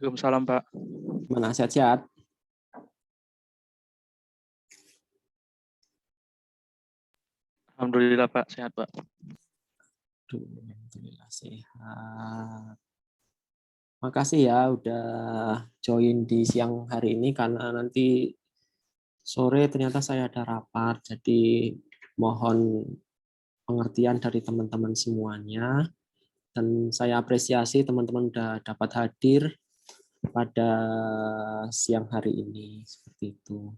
Waalaikumsalam, Pak. Gimana, sehat-sehat? Alhamdulillah, Pak. Sehat, Pak. Alhamdulillah sehat. Makasih ya udah join di siang hari ini karena nanti sore ternyata saya ada rapat, jadi mohon pengertian dari teman-teman semuanya. Dan saya apresiasi teman-teman udah dapat hadir pada siang hari ini, seperti itu.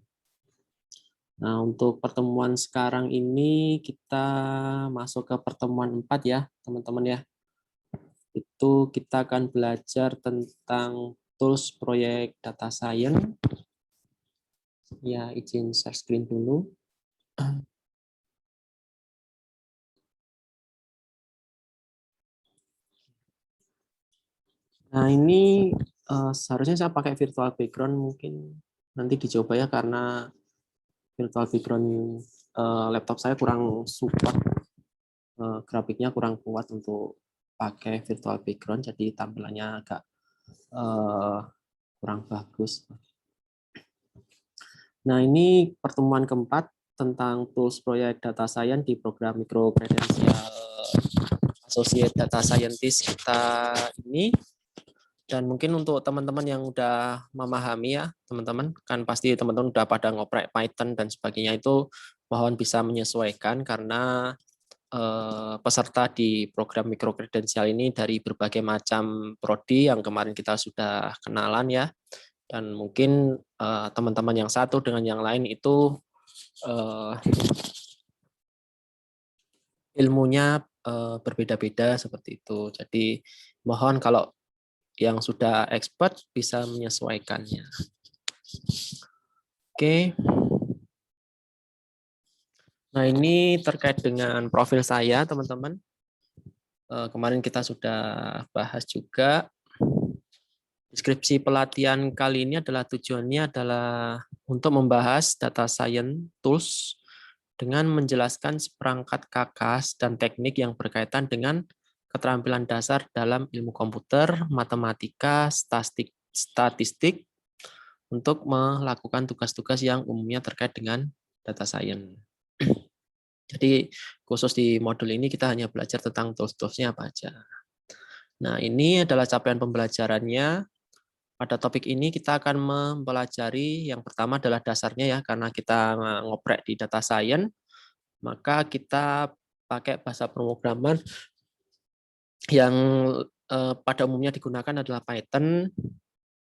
Nah, untuk pertemuan sekarang ini kita masuk ke pertemuan 4 ya, teman-teman ya. Itu kita akan belajar tentang tools proyek data science. Ya, izin share screen dulu. Nah, ini seharusnya saya pakai virtual background, mungkin nanti dicoba ya karena virtual background laptop saya kurang support, grafiknya kurang kuat untuk pakai virtual background, jadi tampilannya agak kurang bagus. Nah, ini pertemuan keempat tentang tools proyek data science di program Micro Credential Associate Data Scientist kita ini. Dan mungkin untuk teman-teman yang udah memahami ya, teman-teman, kan pasti teman-teman udah pada ngoprek Python dan sebagainya, itu mohon bisa menyesuaikan karena peserta di program Micro Credential ini dari berbagai macam prodi yang kemarin kita sudah kenalan ya. Dan mungkin teman-teman yang satu dengan yang lain itu ilmunya berbeda-beda seperti itu. Jadi mohon kalau yang sudah expert bisa menyesuaikannya. Oke. Nah, ini terkait dengan profil saya, teman-teman. Kemarin kita sudah bahas juga. Deskripsi pelatihan kali ini adalah tujuannya adalah untuk membahas data science tools dengan menjelaskan seperangkat kakas dan teknik yang berkaitan dengan keterampilan dasar dalam ilmu komputer, matematika, statistik untuk melakukan tugas-tugas yang umumnya terkait dengan data science. Jadi khusus di modul ini kita hanya belajar tentang tools-toolsnya apa aja. Nah, ini adalah capaian pembelajarannya. Pada topik ini kita akan mempelajari yang pertama adalah dasarnya ya, karena kita ngoprek di data science, maka kita pakai bahasa pemrograman yang pada umumnya digunakan adalah Python.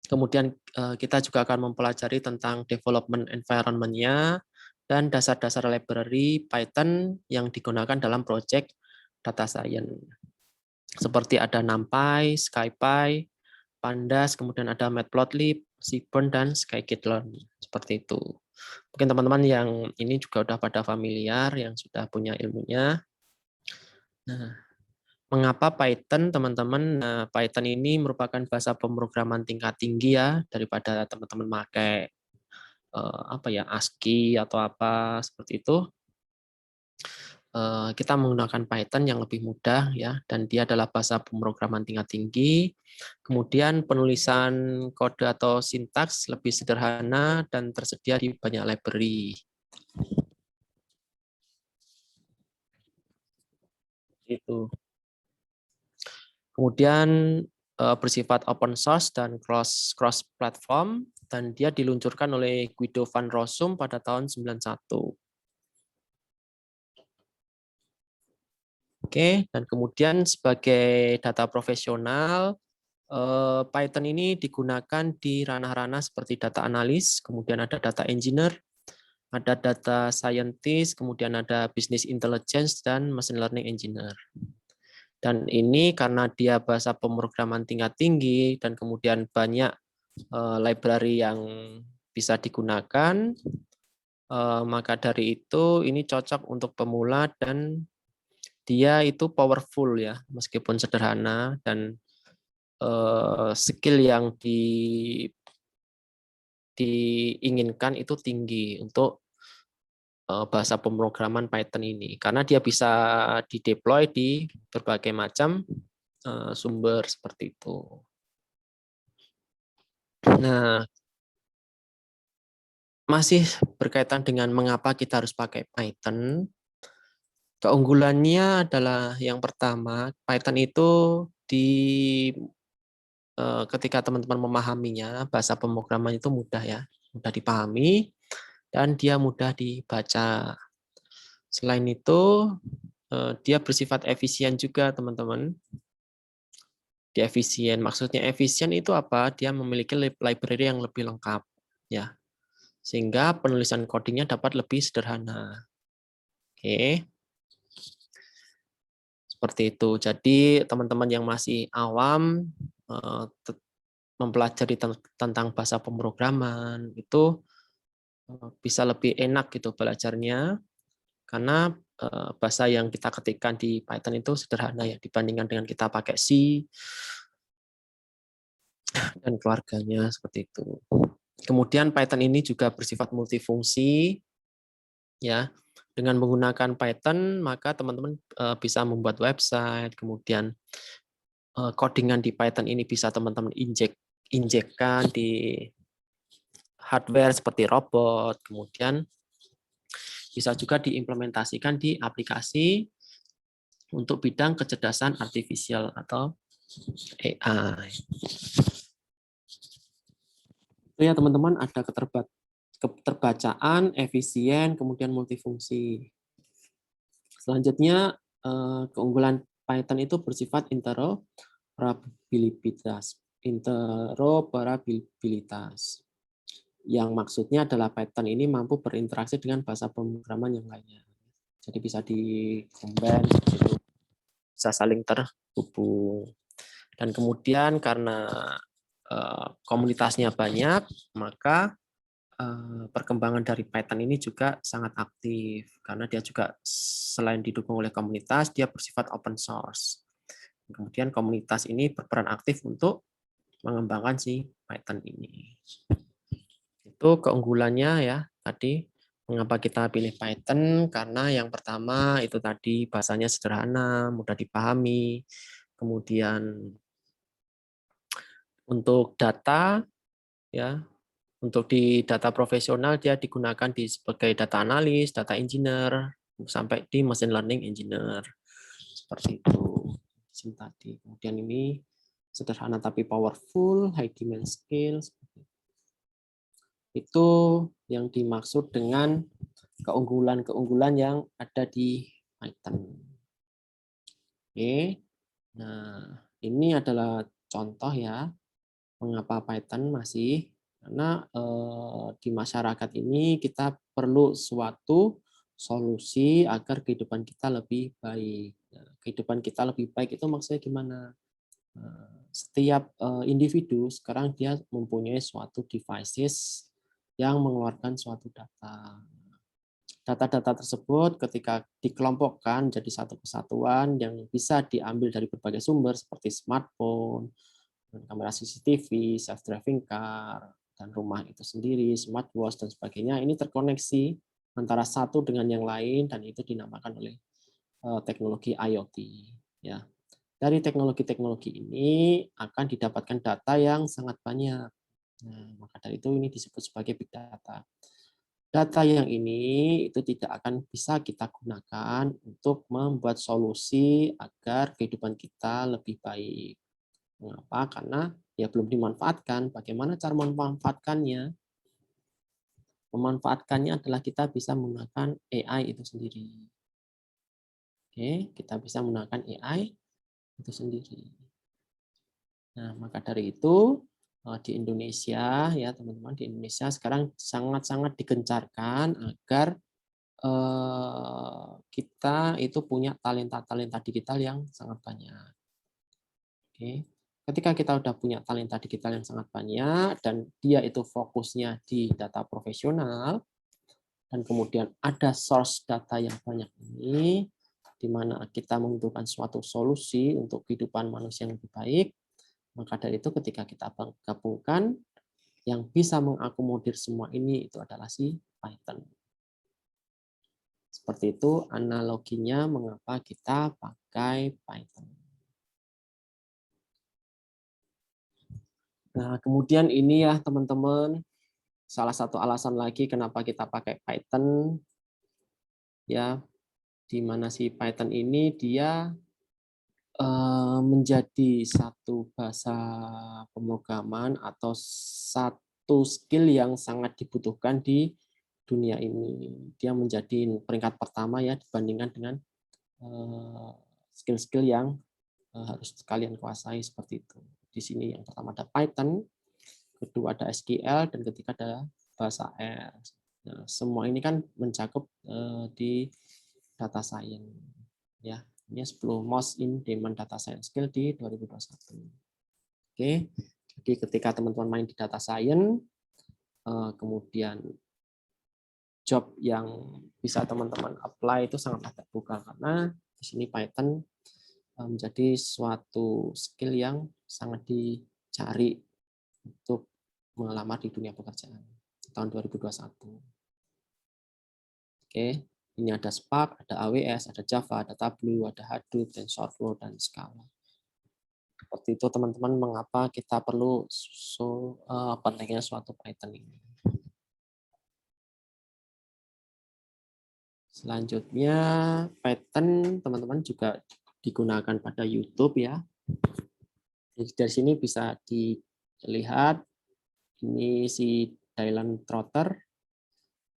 Kemudian kita juga akan mempelajari tentang development environment-nya dan dasar-dasar library Python yang digunakan dalam project data science. Seperti ada NumPy, SciPy, Pandas, kemudian ada Matplotlib, Seaborn, dan Scikit-learn. Seperti itu. Mungkin teman-teman yang ini juga udah pada familiar, yang sudah punya ilmunya. Nah, mengapa Python, teman-teman? Nah, Python ini merupakan bahasa pemrograman tingkat tinggi ya, daripada teman-teman pakai apa ya, ASCII atau apa seperti itu. Kita menggunakan Python yang lebih mudah ya, dan dia adalah bahasa pemrograman tingkat tinggi. Kemudian penulisan kode atau sintaks lebih sederhana dan tersedia di banyak library. Itu. Kemudian bersifat open source dan cross platform, dan dia diluncurkan oleh Guido van Rossum pada tahun 91. Oke, dan kemudian sebagai data profesional, Python ini digunakan di ranah-ranah seperti data analis, kemudian ada data engineer, ada data scientist, kemudian ada business intelligence, dan machine learning engineer. Dan ini karena dia bahasa pemrograman tingkat tinggi, dan kemudian banyak library yang bisa digunakan, maka dari itu ini cocok untuk pemula dan dia itu powerful ya, meskipun sederhana, dan skill yang diinginkan itu tinggi untuk bahasa pemrograman Python ini, karena dia bisa dideploy di berbagai macam sumber seperti itu. Nah, masih berkaitan dengan mengapa kita harus pakai Python. Keunggulannya adalah yang pertama, Python itu ketika teman-teman memahaminya, bahasa pemrograman itu mudah ya, mudah dipahami dan dia mudah dibaca. Selain itu, dia bersifat efisien juga, teman-teman. Dia efisien, maksudnya efisien itu apa? Dia memiliki library yang lebih lengkap, ya, sehingga penulisan codingnya dapat lebih sederhana. Oke, seperti itu. Jadi teman-teman yang masih awam mempelajari tentang bahasa pemrograman itu bisa lebih enak gitu belajarnya, karena bahasa yang kita ketikkan di Python itu sederhana ya dibandingkan dengan kita pakai C dan keluarganya seperti itu. Kemudian Python ini juga bersifat multifungsi ya. Dengan menggunakan Python maka teman-teman bisa membuat website, kemudian codingan di Python ini bisa teman-teman injekkan di hardware seperti robot, kemudian bisa juga diimplementasikan di aplikasi untuk bidang kecerdasan artifisial atau AI. Itu ya teman-teman, ada keterbacaan, efisien, kemudian multifungsi. Selanjutnya keunggulan Python itu bersifat interoperabilitas. Yang maksudnya adalah Python ini mampu berinteraksi dengan bahasa pemrograman yang lainnya. Jadi bisa di-combine, bisa saling terhubung. Dan kemudian karena komunitasnya banyak, maka perkembangan dari Python ini juga sangat aktif karena dia juga selain didukung oleh komunitas, dia bersifat open source. Kemudian komunitas ini berperan aktif untuk mengembangkan si Python ini. Itu keunggulannya ya tadi. Mengapa kita pilih Python? Karena yang pertama itu tadi bahasanya sederhana, mudah dipahami. Kemudian untuk data ya, untuk di data profesional dia digunakan sebagai data analis, data engineer, sampai di machine learning engineer. Seperti itu tadi. Kemudian ini sederhana tapi powerful, high demand skills. Itu yang dimaksud dengan keunggulan-keunggulan yang ada di Python. Oke. Nah, ini adalah contoh ya mengapa Python masih, karena di masyarakat ini kita perlu suatu solusi agar kehidupan kita lebih baik. Nah, kehidupan kita lebih baik itu maksudnya gimana? Setiap individu sekarang dia mempunyai suatu devices yang mengeluarkan suatu data. Data-data tersebut ketika dikelompokkan jadi satu kesatuan yang bisa diambil dari berbagai sumber seperti smartphone, kamera CCTV, self-driving car, dan rumah itu sendiri, smartwatch, dan sebagainya, ini terkoneksi antara satu dengan yang lain, dan itu dinamakan oleh teknologi IoT. Ya. Dari teknologi-teknologi ini akan didapatkan data yang sangat banyak. Nah, maka dari itu ini disebut sebagai big data. Data yang ini itu tidak akan bisa kita gunakan untuk membuat solusi agar kehidupan kita lebih baik. Mengapa? Karena ya belum dimanfaatkan. Bagaimana cara memanfaatkannya? Memanfaatkannya adalah kita bisa menggunakan AI itu sendiri. Oke, kita bisa menggunakan AI itu sendiri. Nah, maka dari itu di Indonesia ya teman-teman, di Indonesia sekarang sangat-sangat digencarkan agar kita itu punya talenta-talenta digital yang sangat banyak. Oke. Ketika kita udah punya talenta digital yang sangat banyak dan dia itu fokusnya di data profesional dan kemudian ada source data yang banyak ini di mana kita membutuhkan suatu solusi untuk kehidupan manusia yang lebih baik, maka dari itu ketika kita gabungkan yang bisa mengakomodir semua ini itu adalah si Python. Seperti itu analoginya mengapa kita pakai Python. Nah, kemudian ini ya teman-teman, salah satu alasan lagi kenapa kita pakai Python, ya, di mana si Python ini dia menjadi satu bahasa pemrograman atau satu skill yang sangat dibutuhkan di dunia ini. Dia menjadi peringkat pertama ya dibandingkan dengan skill-skill yang harus kalian kuasai seperti itu. Di sini yang pertama ada Python, kedua ada SQL, dan ketiga ada bahasa R. Nah, semua ini kan mencakup di data science. Ya, ini 10 most in demand data science skill di 2021. Oke, jadi ketika teman-teman main di data science, kemudian job yang bisa teman-teman apply itu sangat terbuka karena di sini Python menjadi suatu skill yang sangat dicari untuk melamar di dunia pekerjaan tahun 2021. Oke, ini ada Spark, ada AWS, ada Java, ada Tableau, ada Hadoop, TensorFlow, dan Scala. Seperti itu teman-teman mengapa kita perlu pentingnya suatu Python ini. Selanjutnya Python teman-teman juga digunakan pada YouTube ya. Jadi dari sini bisa dilihat ini si Dylan Trotter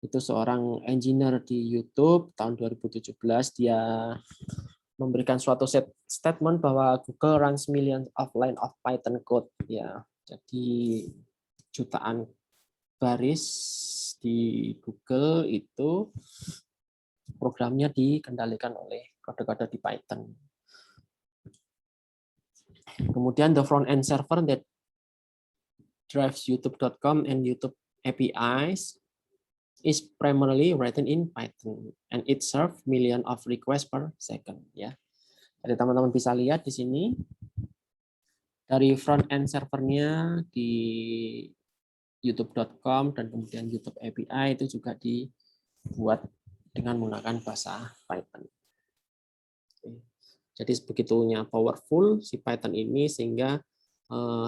itu seorang engineer di YouTube tahun 2017. Dia memberikan suatu statement bahwa Google runs millions of line of Python code ya. Jadi jutaan baris di Google itu programnya dikendalikan oleh kode-kode di Python. Kemudian the front end server that drives youtube.com and YouTube APIs is primarily written in Python and it serves million of requests per second ya. Jadi teman-teman bisa lihat di sini dari front end servernya di youtube.com dan kemudian YouTube API itu juga dibuat dengan menggunakan bahasa Python. Jadi sebegitunya powerful si Python ini sehingga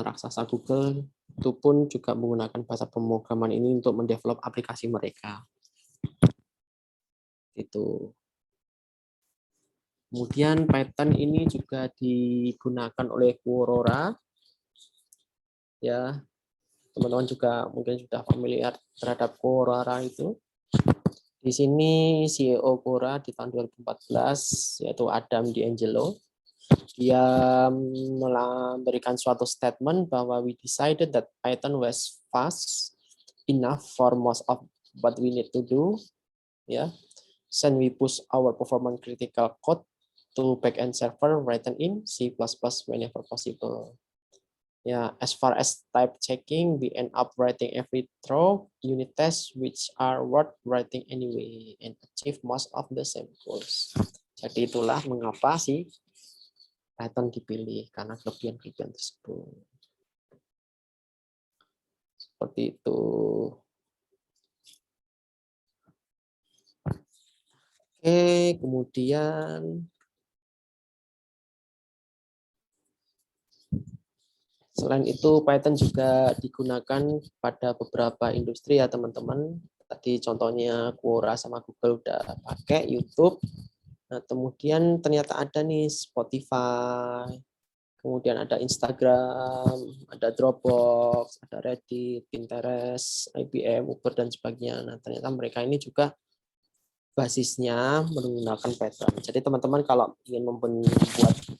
raksasa Google itu pun juga menggunakan bahasa pemrograman ini untuk mendevelop aplikasi mereka. Itu. Kemudian Python ini juga digunakan oleh Quora. Ya, teman-teman juga mungkin sudah familiar terhadap Quora itu. Di sini CEO Quora di tahun 2014 yaitu Adam D'Angelo. Dia memberikan suatu statement bahwa we decided that Python was fast enough for most of what we need to do. Ya, then we push our performance critical code to backend server written in C++ whenever possible. Yeah, as far as type checking, we end up writing every throw unit tests which are worth writing anyway and achieve most of the same goals. Jadi itulah mengapa sih Python dipilih karena kelebihan-kelebihan tersebut. Seperti itu. Oke, kemudian selain itu, Python juga digunakan pada beberapa industri ya teman-teman. Tadi contohnya Quora sama Google udah pakai, YouTube. Nah, kemudian ternyata ada nih Spotify, kemudian ada Instagram, ada Dropbox, ada Reddit, Pinterest, IBM, Uber, dan sebagainya. Nah, ternyata mereka ini juga basisnya menggunakan Python. Jadi teman-teman kalau ingin membuat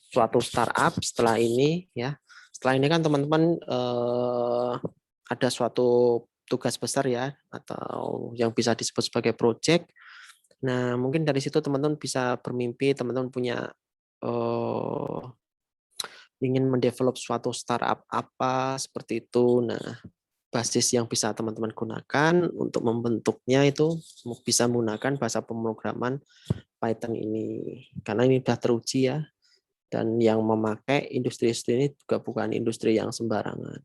suatu startup setelah ini ya, setelah ini kan teman-teman ada suatu tugas besar ya atau yang bisa disebut sebagai project. Nah, mungkin dari situ teman-teman bisa bermimpi, teman-teman punya ingin mendevelop suatu startup apa seperti itu. Nah, basis yang bisa teman-teman gunakan untuk membentuknya itu bisa menggunakan bahasa pemrograman Python ini. Karena ini sudah teruji ya. Dan yang memakai industri ini juga bukan industri yang sembarangan.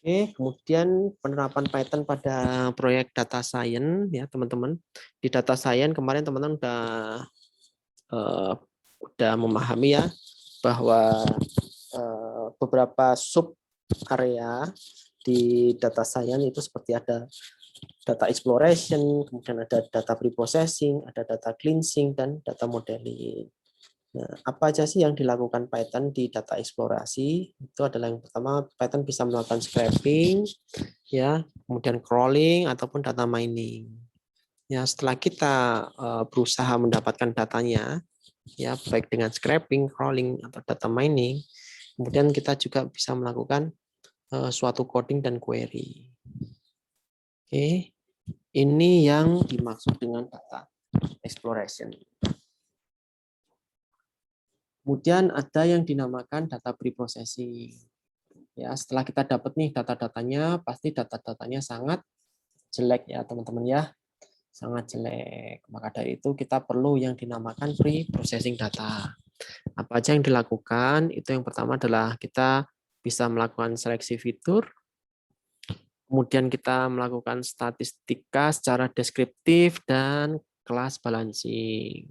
Oke, kemudian penerapan Python pada proyek data science ya teman-teman. Di data science kemarin teman-teman udah memahami ya bahwa beberapa sub area di data science itu seperti ada data exploration, kemudian ada data preprocessing, ada data cleansing, dan data modeling. Nah, apa aja sih yang dilakukan Python di data eksplorasi? Itu adalah yang pertama, Python bisa melakukan scraping, ya, kemudian crawling ataupun data mining. Ya, setelah kita berusaha mendapatkan datanya, ya, baik dengan scraping, crawling, atau data mining, kemudian kita juga bisa melakukan suatu coding dan query. Oke, ini yang dimaksud dengan data exploration. Kemudian ada yang dinamakan data preprocessing. Ya, setelah kita dapat nih data-datanya, pasti data-datanya sangat jelek ya teman-teman ya, sangat jelek. Maka dari itu kita perlu yang dinamakan pre-processing data. Apa aja yang dilakukan? Itu yang pertama adalah kita bisa melakukan seleksi fitur, kemudian kita melakukan statistika secara deskriptif dan kelas balancing.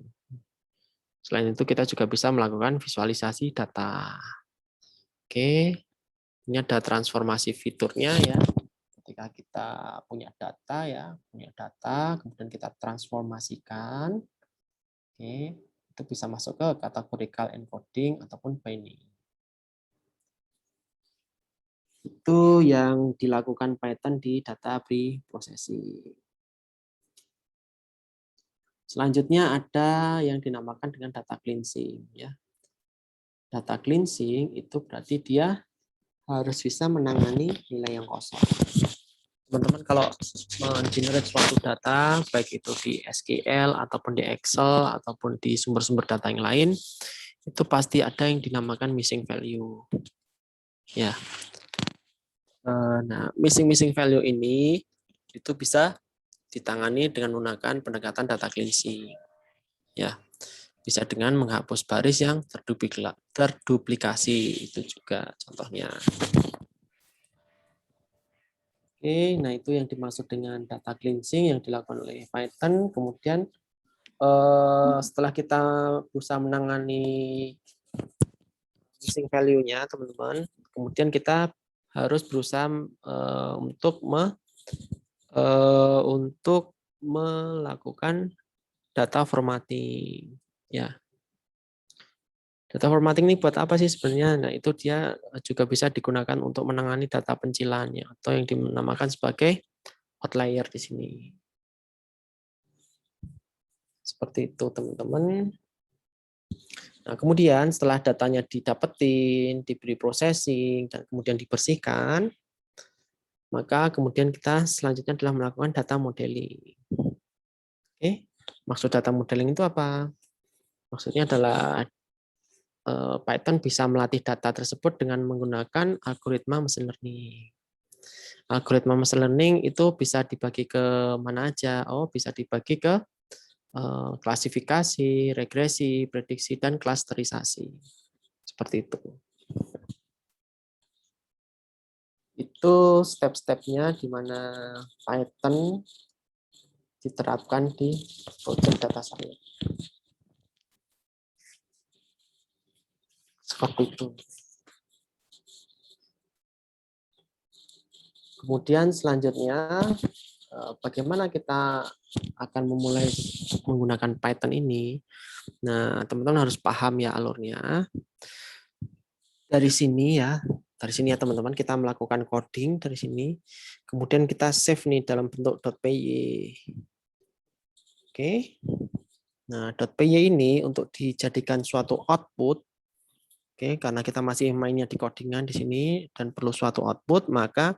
Selain itu kita juga bisa melakukan visualisasi data. Oke, ini ada transformasi fiturnya ya. Ketika kita punya data, kemudian kita transformasikan, oke, itu bisa masuk ke categorical encoding ataupun binding. Itu yang dilakukan Python di data preprocessing. Selanjutnya ada yang dinamakan dengan data cleansing. Ya. Data cleansing itu berarti dia harus bisa menangani nilai yang kosong. Teman-teman kalau men-generate suatu data, baik itu di SQL, ataupun di Excel, ataupun di sumber-sumber data yang lain, itu pasti ada yang dinamakan missing value. Ya. Nah, missing value ini itu bisa ditangani dengan menggunakan pendekatan data cleansing. Ya, bisa dengan menghapus baris yang terduplikasi, itu juga contohnya. Oke, nah itu yang dimaksud dengan data cleansing yang dilakukan oleh Python. Kemudian setelah kita berusaha menangani missing value-nya, teman-teman, kemudian kita harus berusaha untuk melakukan data formatting. Ya, data formatting ini buat apa sih sebenarnya? Nah, itu dia juga bisa digunakan untuk menangani data pencilannya atau yang dinamakan sebagai outlier di sini. Seperti itu, teman-teman. Nah, kemudian setelah datanya didapetin, diberi processing, dan kemudian dibersihkan, maka kemudian kita selanjutnya adalah melakukan data modeling. Oke, maksud data modeling itu apa? Maksudnya adalah Python bisa melatih data tersebut dengan menggunakan algoritma machine learning. Algoritma machine learning itu bisa dibagi ke mana aja? Oh, bisa dibagi ke klasifikasi, regresi, prediksi, dan klasterisasi. Seperti itu. Itu step-stepnya di mana Python diterapkan di project data science. Seperti itu. Kemudian selanjutnya, bagaimana kita akan memulai menggunakan Python ini? Nah, teman-teman harus paham ya alurnya. Dari sini ya teman-teman, kita melakukan coding dari sini. Kemudian kita save nih dalam bentuk .py. Oke. Nah, .py ini untuk dijadikan suatu output. Oke, karena kita masih mainnya di codingan di sini dan perlu suatu output, maka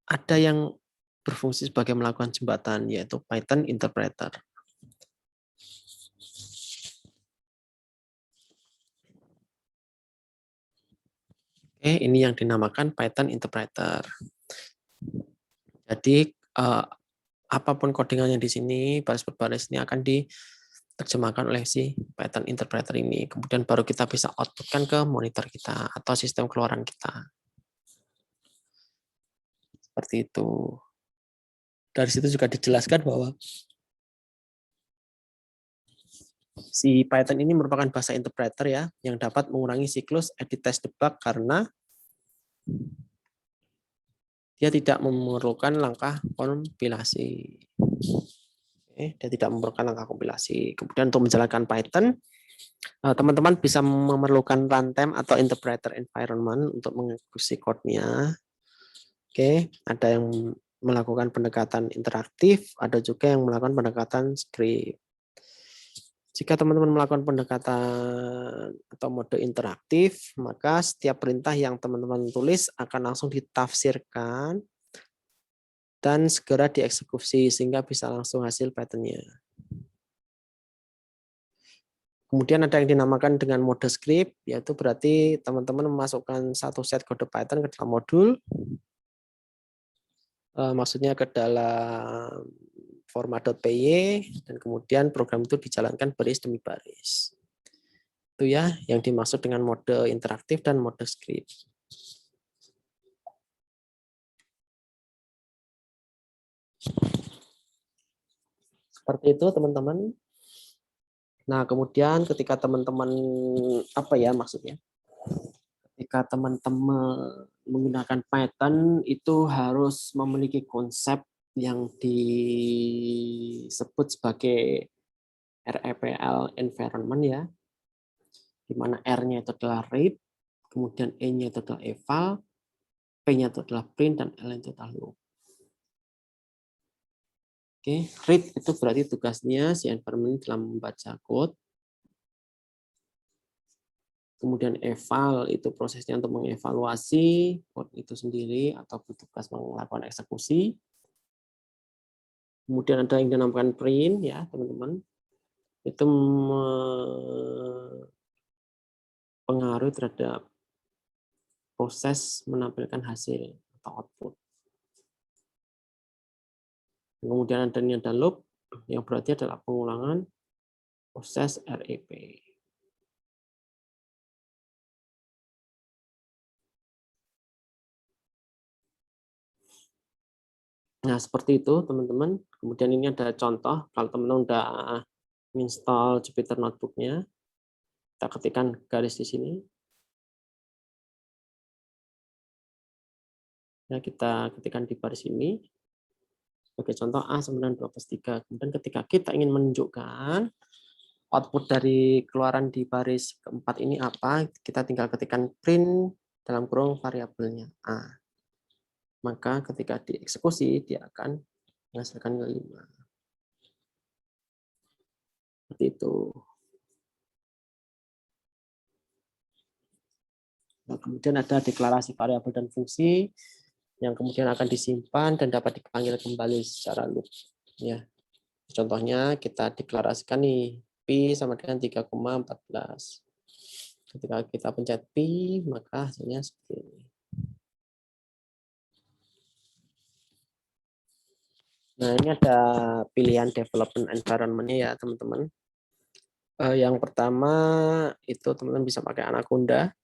ada yang berfungsi sebagai melakukan jembatan, yaitu Python interpreter. Oke, ini yang dinamakan Python interpreter. Jadi apapun codingannya di sini, baris per baris ini akan diterjemahkan oleh si Python interpreter ini. Kemudian baru kita bisa outputkan ke monitor kita atau sistem keluaran kita. Seperti itu. Dari situ juga dijelaskan bahwa Si Python ini merupakan bahasa interpreter ya, yang dapat mengurangi siklus edit test debug karena dia tidak memerlukan langkah kompilasi. Dia tidak memerlukan langkah kompilasi. Kemudian untuk menjalankan Python, teman-teman bisa memerlukan runtime atau interpreter environment untuk mengeksekusi code-nya. Oke, ada yang melakukan pendekatan interaktif, ada juga yang melakukan pendekatan script. Jika teman-teman melakukan pendekatan atau mode interaktif, maka setiap perintah yang teman-teman tulis akan langsung ditafsirkan dan segera dieksekusi sehingga bisa langsung hasil pattern-nya. Kemudian ada yang dinamakan dengan mode script, yaitu berarti teman-teman memasukkan satu set kode Python ke dalam modul, maksudnya ke dalam format.py, dan kemudian program itu dijalankan baris demi baris. Itu ya yang dimaksud dengan mode interaktif dan mode script. Seperti itu teman-teman. Nah, kemudian ketika teman-teman maksudnya? Ketika teman-teman menggunakan Python itu harus memiliki konsep yang disebut sebagai REPL environment ya, di mana R-nya itu adalah read, kemudian E-nya itu adalah eval, P-nya itu adalah print, dan L-nya itu adalah loop. Oke, read itu berarti tugasnya si environment dalam membaca code. Kemudian eval itu prosesnya untuk mengevaluasi code itu sendiri atau tugas melakukan eksekusi. Kemudian ada yang dinamakan print ya teman-teman. Itu mempengaruhi terhadap proses menampilkan hasil atau output. Kemudian ada loop yang berarti adalah pengulangan proses REP. Nah, seperti itu teman-teman. Kemudian ini ada contoh kalau teman-teman udah install Jupyter Notebook-nya. Kita ketikkan garis di sini. Ya, kita ketikkan di baris ini. Sebagai contoh A92+3. Kemudian ketika kita ingin menunjukkan output dari keluaran di baris keempat ini apa, kita tinggal ketikkan print dalam kurung variabelnya A. Maka ketika dieksekusi, dia akan menghasilkan nilai 5. Seperti itu. Nah, kemudian ada deklarasi variabel dan fungsi yang kemudian akan disimpan dan dapat dipanggil kembali secara loop. Ya. Contohnya kita deklarasikan nih, Pi sama dengan 3,14. Ketika kita pencet Pi, maka hasilnya seperti ini. Nah, ini ada pilihan development environment-nya ya, teman-teman. Yang pertama, itu teman-teman bisa pakai Anaconda.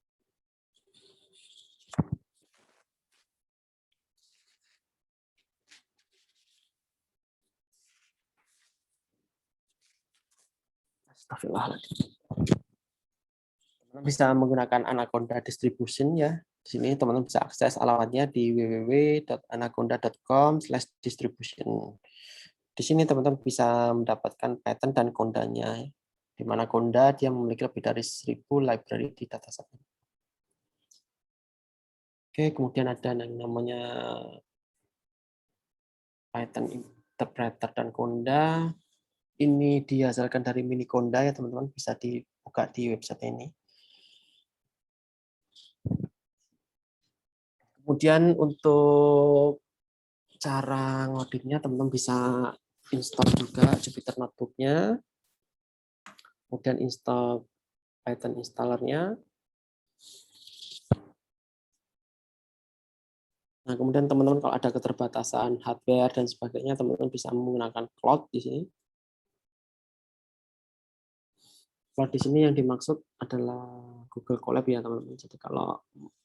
Astagfirullahaladzim. Teman-teman bisa menggunakan Anaconda distribution ya. Di sini teman-teman bisa akses alamatnya di www.anaconda.com/distribution. Di sini teman-teman bisa mendapatkan pattern dan kondanya, di mana Conda dia memiliki lebih dari 1000 library di dataset. Oke, kemudian ada yang namanya Python interpreter dan Conda. Ini dihasilkan dari mini Conda ya teman-teman, bisa dibuka di website ini. Kemudian untuk cara ngodingnya teman-teman bisa install juga Jupyter Notebook-nya, kemudian install Python installernya. Nah, kemudian teman-teman kalau ada keterbatasan hardware dan sebagainya, teman-teman bisa menggunakan cloud di sini. Cloud di sini yang dimaksud adalah Google Colab ya teman-teman. Jadi kalau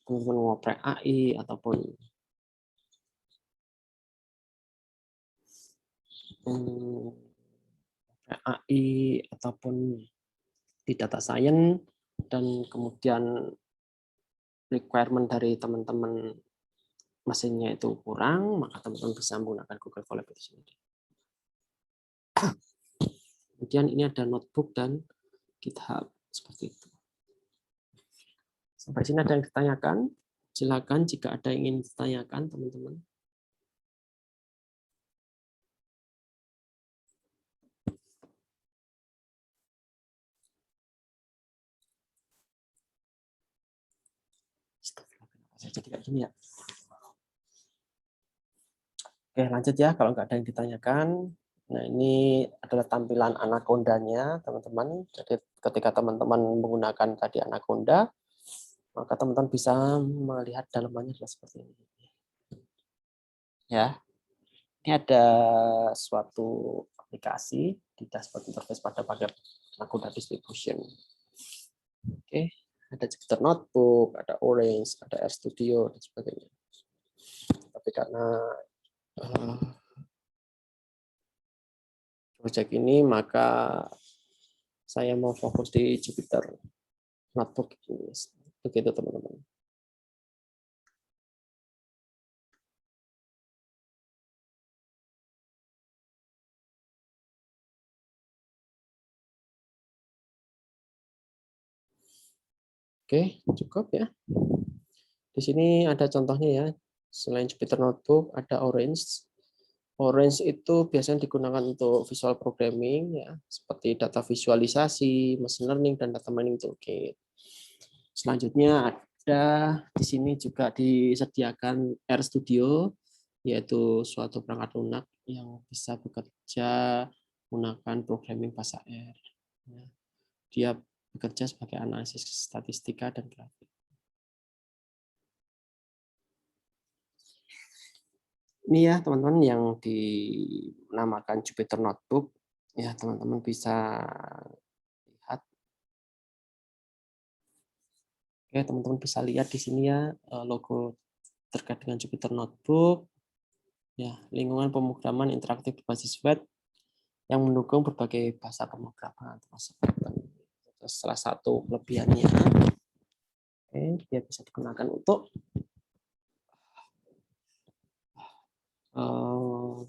teman-teman ngoprek AI ataupun AI ataupun di data science, dan kemudian requirement dari teman-teman mesinnya itu kurang, maka teman-teman bisa menggunakan Google Colab itu sendiri. Kemudian ini ada notebook dan GitHub seperti itu. Sampai sini ada yang ditanyakan? Silakan jika ada yang ingin ditanyakan, teman-teman. Jadi kayak gini ya. Oke, lanjut ya. Kalau nggak ada yang ditanyakan, nah ini adalah tampilan Anaconda-nya, teman-teman. Jadi ketika teman-teman menggunakan tadi Anaconda, maka teman-teman bisa melihat dalamannya adalah seperti ini. Ya, ini ada suatu aplikasi di dashboard interface pada paket Anaconda Distribution. Oke, ada Jupyter Notebook, ada Orange, ada RStudio dan sebagainya. Tapi karena project ini, maka saya mau fokus di Jupyter Notebook ini. Begitu teman-teman. Oke, cukup ya. Di sini ada contohnya ya. Selain Jupyter Notebook, ada Orange. Orange itu biasanya digunakan untuk visual programming ya, seperti data visualisasi, machine learning, dan data mining toolkit. Selanjutnya ada di sini juga disediakan RStudio, yaitu suatu perangkat lunak yang bisa bekerja menggunakan programming bahasa R. Dia bekerja sebagai analisis statistika dan grafik. Ini ya teman-teman yang dinamakan Jupyter Notebook. Ya teman-teman bisa lihat. Oke, teman-teman bisa lihat di sini ya logo terkait dengan Jupyter Notebook. Ya, lingkungan pemrograman interaktif berbasis web yang mendukung berbagai bahasa pemrograman. Salah satu kelebihannya, dia bisa digunakan untuk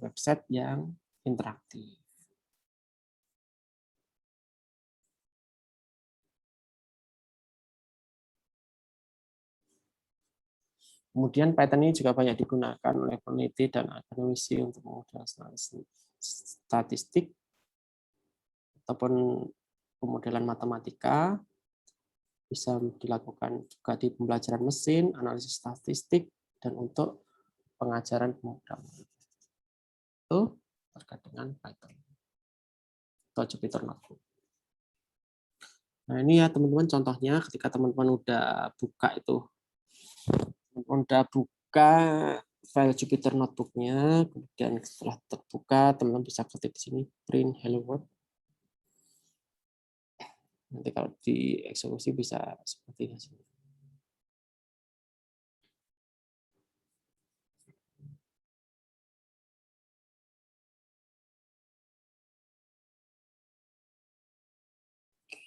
website yang interaktif. Kemudian Python ini juga banyak digunakan oleh peneliti dan akademisi untuk mengukur statistik ataupun pemodelan matematika. Bisa dilakukan juga di pembelajaran mesin, analisis statistik, dan untuk pengajaran pemrograman. Itu terkait dengan Python atau Jupyter Notebook. Nah ini ya teman-teman contohnya ketika teman-teman udah buka itu, udah buka file Jupyter Notebook-nya, kemudian setelah terbuka teman-teman bisa ketik di sini print hello world. Nanti kalau dieksekusi bisa seperti ini.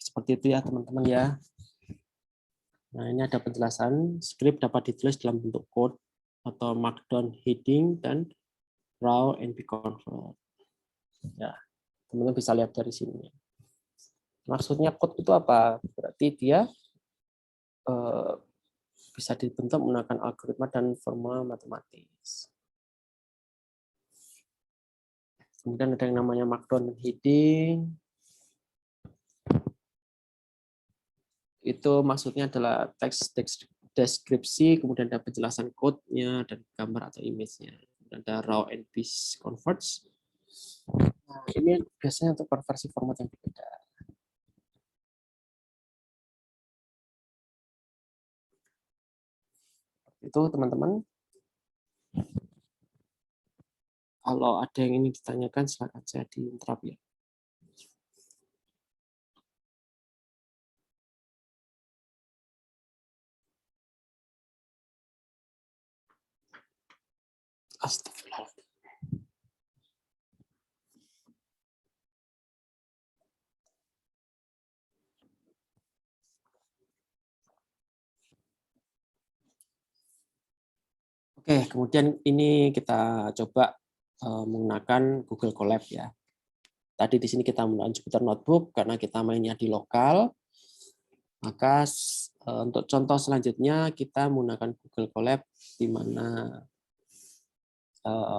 Seperti itu ya teman-teman ya. Nah ini ada penjelasan, script dapat ditulis dalam bentuk code atau markdown heading dan raw NP convert. Ya, teman-teman bisa lihat dari sini. Maksudnya code itu apa? Berarti dia bisa dibentuk menggunakan algoritma dan formula matematis. Kemudian ada yang namanya markdown heading. Itu maksudnya adalah teks deskripsi, kemudian ada penjelasan code-nya dan gambar atau image-nya. Ada raw and piece converts. Nah, ini biasanya untuk konversi format yang berbeda. Itu teman-teman. Kalau ada yang ingin ditanyakan, silakan saya diinterrupt ya. Astagfirullah. Oke, kemudian ini kita coba menggunakan Google Colab ya. Tadi di sini kita menggunakan Jupyter Notebook karena kita mainnya di lokal. Maka untuk contoh selanjutnya kita menggunakan Google Colab di mana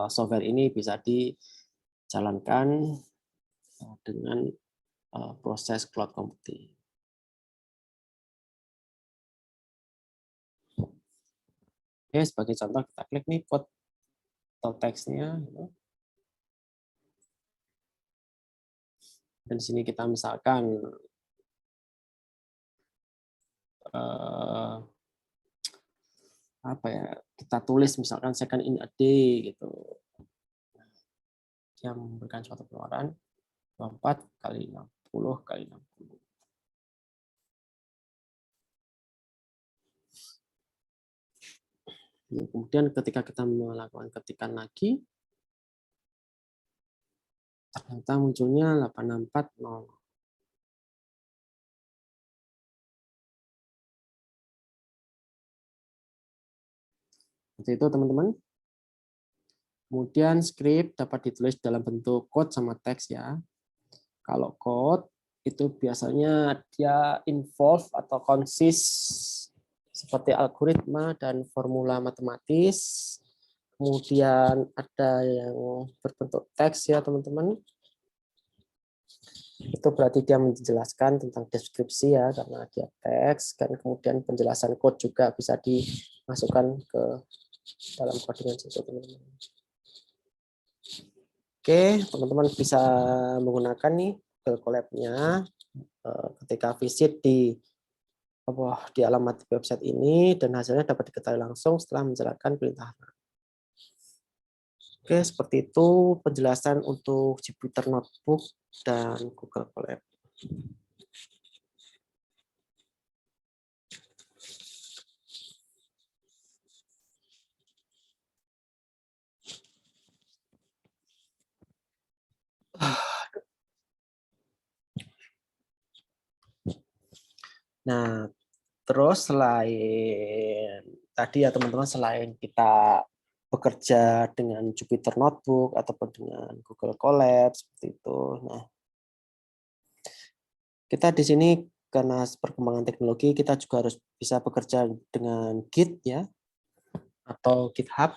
software ini bisa dijalankan dengan proses cloud computing. Oke, sebagai contoh kita klik nih code atau teksnya. Dan di sini kita misalkan apa ya, kita tulis misalkan second in a day gitu. Yang memberikan suatu keluaran 24 kali 60 kali 60. Kemudian ketika kita melakukan ketikan lagi, ternyata munculnya 864.0. Seperti itu teman-teman. Kemudian script dapat ditulis dalam bentuk code sama teks ya. Kalau code itu biasanya dia involve atau consist seperti algoritma dan formula matematis. Kemudian ada yang berbentuk teks ya teman-teman. Itu berarti dia menjelaskan tentang deskripsi ya, karena dia teks, dan kemudian penjelasan code juga bisa dimasukkan ke dalam codingan situ teman-teman. Oke, teman-teman bisa menggunakan nih Google Colab-nya ketika visit di alamat website ini, dan hasilnya dapat diketahui langsung setelah menjalankan perintah. Oke, seperti itu penjelasan untuk Jupyter Notebook dan Google Colab. Nah, terus selain tadi ya teman-teman, selain kita bekerja dengan Jupyter Notebook ataupun dengan Google Colab seperti itu. Nah, kita di sini karena perkembangan teknologi kita juga harus bisa bekerja dengan Git ya atau GitHub.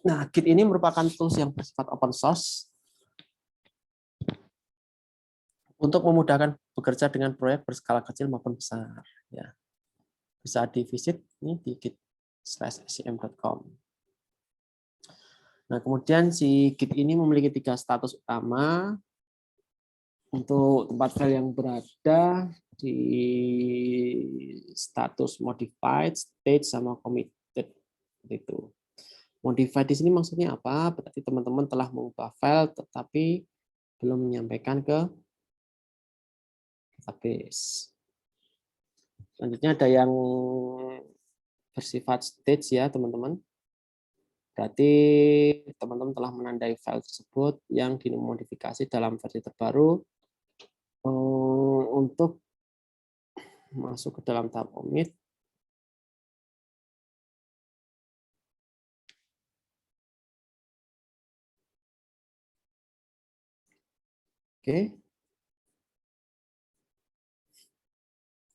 Nah, Git ini merupakan tools yang bersifat open source untuk memudahkan bekerja dengan proyek berskala kecil maupun besar ya. Bisa divisit ini di git/scm.com. Nah, kemudian si Git ini memiliki 3 status utama untuk tempat file yang berada di status modified, state, sama committed. Itu. Modified di sini maksudnya apa? Berarti teman-teman telah mengubah file tetapi belum menyampaikan ke database. Selanjutnya ada yang bersifat stage ya, teman-teman. Berarti teman-teman telah menandai file tersebut yang dimodifikasi dalam versi terbaru untuk masuk ke dalam tahap commit. Oke.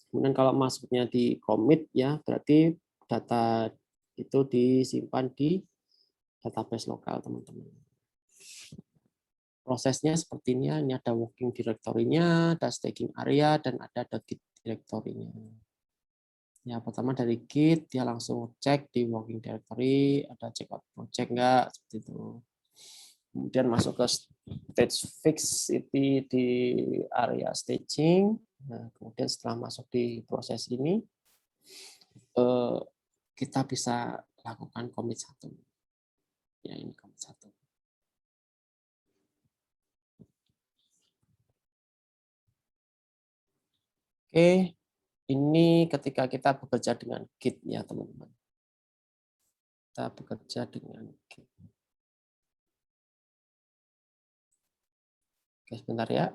Kemudian kalau masuknya di commit ya, berarti data itu disimpan di database lokal, teman-teman. Prosesnya seperti ini ada working directory-nya, ada staging area, dan ada git directory-nya. Ya, pertama dari Git, dia langsung cek di working directory, ada checkout project enggak, seperti itu. Kemudian masuk ke stage fix itu di area staging. Nah, kemudian setelah masuk di proses ini, kita bisa lakukan commit 1. Ya, ini commit 1. Oke, ini ketika kita bekerja dengan Git ya, teman-teman. Kita bekerja dengan Git. Oke, sebentar ya.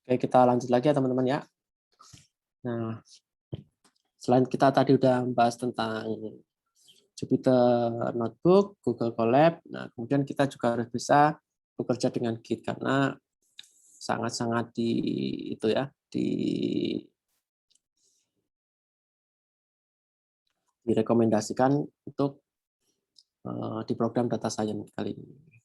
Oke, kita lanjut lagi ya teman-teman ya. Nah, selain kita tadi udah membahas tentang Jupyter Notebook, Google Colab, nah kemudian kita juga harus bisa bekerja dengan Git karena sangat-sangat direkomendasikan untuk di program data science kali ini.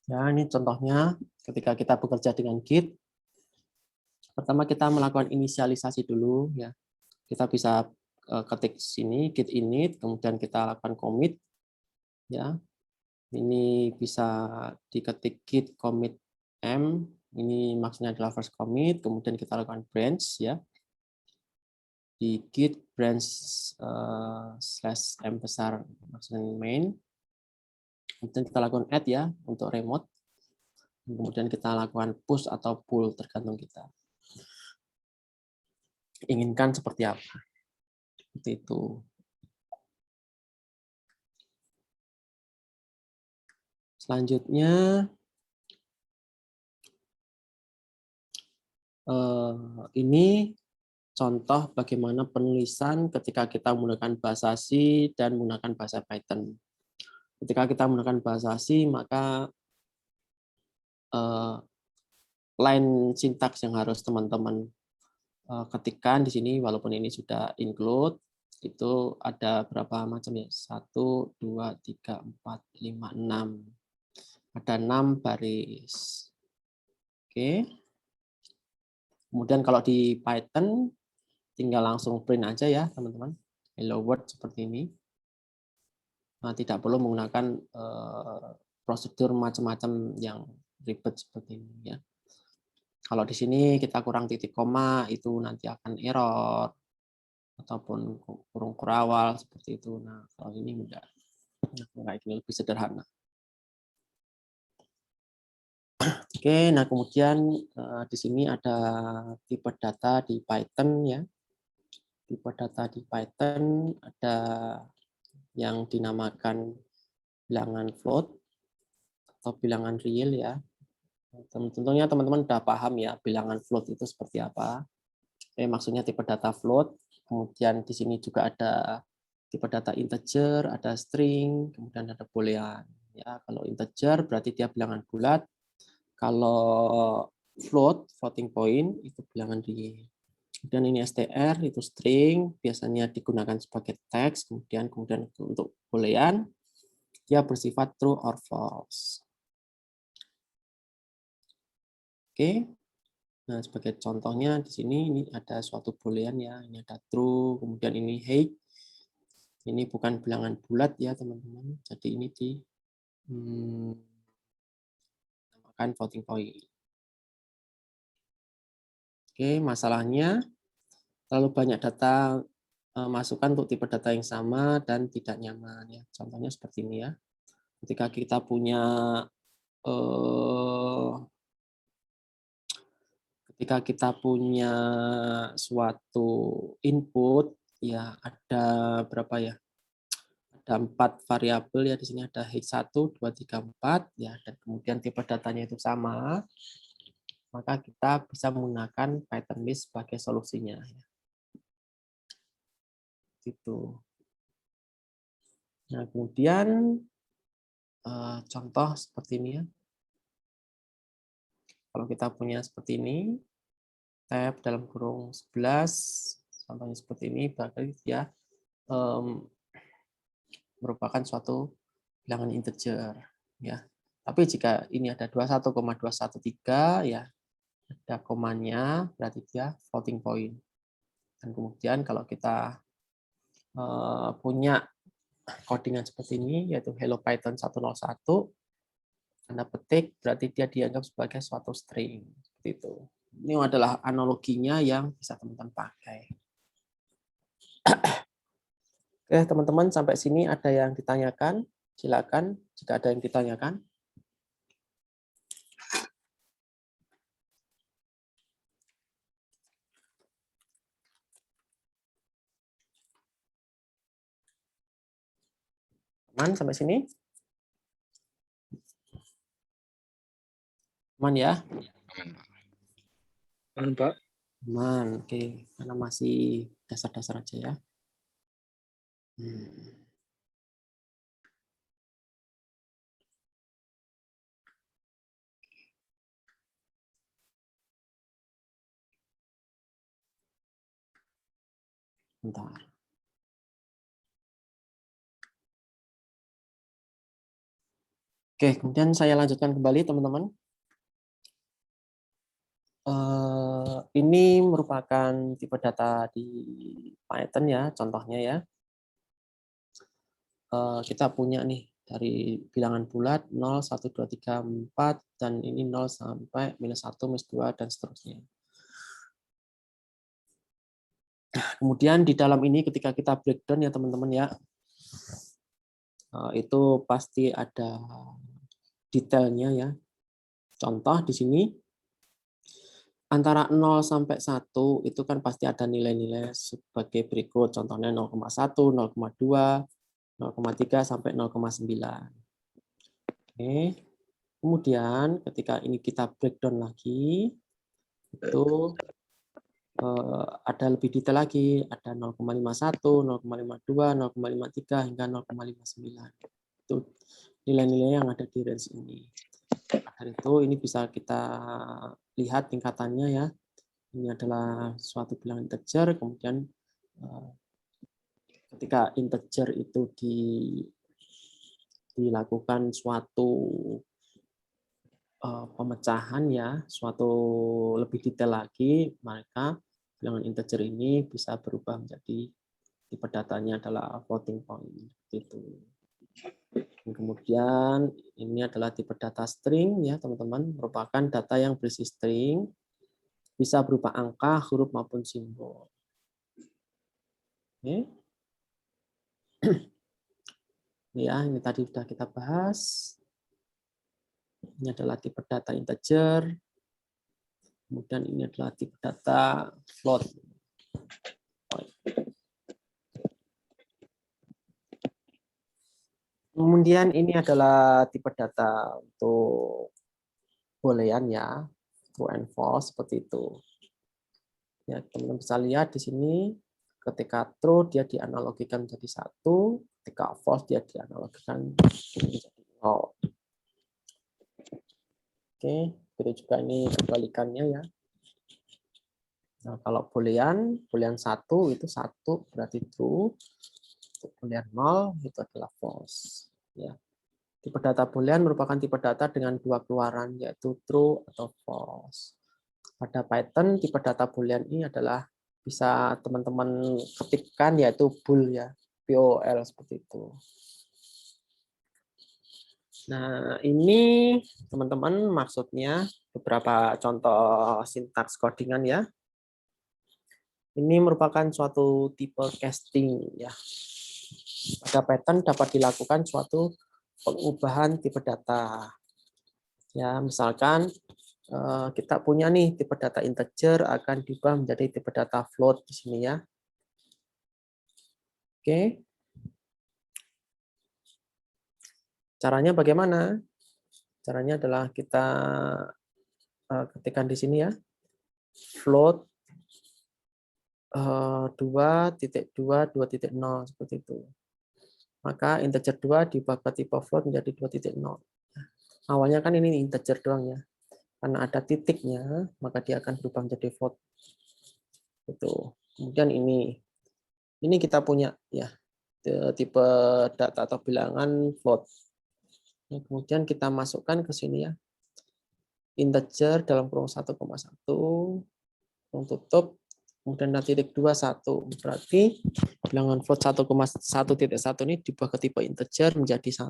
Ya, ini contohnya ketika kita bekerja dengan Git. Pertama kita melakukan inisialisasi dulu ya. Kita bisa ketik sini git init, kemudian kita lakukan commit ya. Ini bisa diketik git commit m, ini maksudnya adalah first commit, kemudian kita lakukan branch ya. Di git branch /m besar maksudnya main. Kemudian kita lakukan add ya untuk remote. Kemudian kita lakukan push atau pull tergantung kita inginkan seperti apa. Seperti itu. Selanjutnya ini contoh bagaimana penulisan ketika kita menggunakan bahasa C dan menggunakan bahasa Python. Ketika kita menggunakan bahasa C, maka line sintaks yang harus teman-teman ketikkan di sini, walaupun ini sudah include, itu ada berapa macam ya? 1, 2, 3, 4, 5, 6. Ada 6 baris. Oke. Kemudian kalau di Python, tinggal langsung print aja ya, teman-teman. Hello world seperti ini. Nah, tidak perlu menggunakan prosedur macam-macam yang ribet seperti ini ya. Kalau di sini kita kurang titik koma, itu nanti akan error ataupun kurung kurawal seperti itu. Nah, kalau ini enggak. Nah, ini lebih sederhana. Oke, nah kemudian di sini ada tipe data di Python ya. Tipe data di Python ada yang dinamakan bilangan float atau bilangan real ya. Tentunya teman-teman sudah paham ya bilangan float itu seperti apa. Maksudnya tipe data float. Kemudian di sini juga ada tipe data integer, ada string, kemudian ada boolean. Ya, kalau integer berarti dia bilangan bulat. Kalau floating point itu bilangan real. Kemudian ini str itu string, biasanya digunakan sebagai teks. Kemudian untuk boolean dia bersifat true or false. Oke. Nah, sebagai contohnya di sini ini ada suatu boolean ya, ini ada true, kemudian ini height. Ini bukan bilangan bulat ya, teman-teman. Jadi ini dinamakan floating point. Oke, masalahnya terlalu banyak data masukan untuk tipe data yang sama dan tidak nyaman ya. Contohnya seperti ini ya. Ketika kita punya suatu input ya, ada berapa ya? Ada 4 variabel ya, di sini ada height 1, 2, 3, 4 ya, dan kemudian tipe datanya itu sama, maka kita bisa menggunakan Python list sebagai solusinya ya. Gitu. Nah, kemudian contoh seperti ini ya. Kalau kita punya seperti ini, tab dalam kurung 11, contohnya seperti ini, berarti dia merupakan suatu bilangan integer ya. Tapi jika ini ada 21,213 ya, ada komanya berarti dia floating point. Dan kemudian kalau kita punya codingan seperti ini yaitu hello Python 101, tanda petik berarti dia dianggap sebagai suatu string seperti itu. Ini adalah analoginya yang bisa teman-teman pakai. Oke, teman-teman, sampai sini ada yang ditanyakan? Silakan jika ada yang ditanyakan. Aman sampai sini? Aman ya? Aman, Pak. Aman, oke. Karena masih dasar-dasar aja ya. Bentar. Oke, kemudian saya lanjutkan kembali, teman-teman. Ini merupakan tipe data di Python ya, contohnya ya. Kita punya nih dari bilangan bulat 0, 1, 2, 3, 4, dan ini 0 sampai -1, -2, dan seterusnya. Kemudian di dalam ini ketika kita breakdown ya teman-teman ya, itu pasti ada detailnya ya. Contoh di sini, antara 0 sampai 1 itu kan pasti ada nilai-nilai sebagai berikut. Contohnya 0,1, 0,2, 0,3 sampai 0,9. Oke. Kemudian ketika ini kita breakdown lagi, itu ada lebih detail lagi, ada 0,51, 0,52, 0,53 hingga 0,59. Itu nilai-nilai yang ada di range ini. Dan itu ini bisa kita lihat tingkatannya ya. Ini adalah suatu bilangan integer, kemudian ketika integer itu dilakukan suatu pemecahan ya, suatu lebih detail lagi, maka bilangan integer ini bisa berubah menjadi tipe datanya adalah floating point gitu. Dan kemudian ini adalah tipe data string ya teman-teman, merupakan data yang berisi string, bisa berupa angka, huruf maupun simbol. Oke. Ya, ini tadi sudah kita bahas. Ini adalah tipe data integer. Kemudian ini adalah tipe data float. Kemudian ini adalah tipe data untuk boolean ya, true and false seperti itu. Ya, teman-teman bisa lihat di sini ketika true dia dianalogikan menjadi 1, ketika false dia dianalogikan menjadi 0. Oke, itu juga ini kebalikannya ya. Nah, kalau boolean 1 itu 1 berarti true, boolean 0 itu adalah false. Ya. Tipe data boolean merupakan tipe data dengan dua keluaran, yaitu true atau false. Pada Python, tipe data boolean ini adalah bisa teman-teman ketikkan, yaitu bool ya, BOL seperti itu. Nah, ini teman-teman maksudnya beberapa contoh sintaks codingan ya. Ini merupakan suatu tipe casting ya. Pada Python dapat dilakukan suatu pengubahan tipe data. Ya, misalkan kita punya nih tipe data integer akan diubah menjadi tipe data float di sini ya. Oke. Caranya bagaimana? Caranya adalah kita ketikkan di sini ya. Float 2.2, 2.0 seperti itu. Maka integer 2 diubah ke tipe float menjadi 2.0. Awalnya kan ini integer doang ya. Karena ada titiknya, maka dia akan berubah menjadi float. Itu. Kemudian ini kita punya ya tipe data atau bilangan float. Kemudian kita masukkan ke sini ya. Integer dalam kurung 1,1, kurung tutup, kemudian titik 21. Berarti bilangan float 1,1.1 ini diubah ke tipe integer menjadi 1.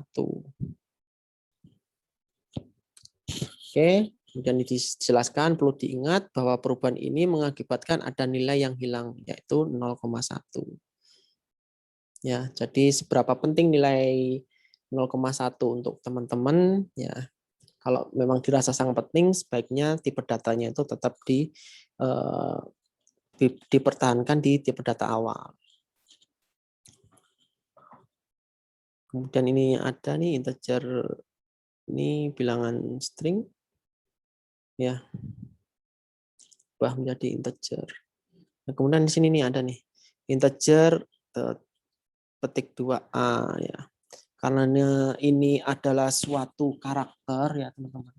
Oke, kemudian dijelaskan perlu diingat bahwa perubahan ini mengakibatkan ada nilai yang hilang, yaitu 0,1. Ya, jadi seberapa penting nilai 0,1 untuk teman-teman ya. Kalau memang dirasa sangat penting, sebaiknya tipe datanya itu tetap dipertahankan di tipe data awal. Kemudian ini ada nih integer, ini bilangan string ya, ubah menjadi integer. Nah, kemudian di sini nih ada nih integer petik 2A ya. Karena ini adalah suatu karakter ya teman-teman.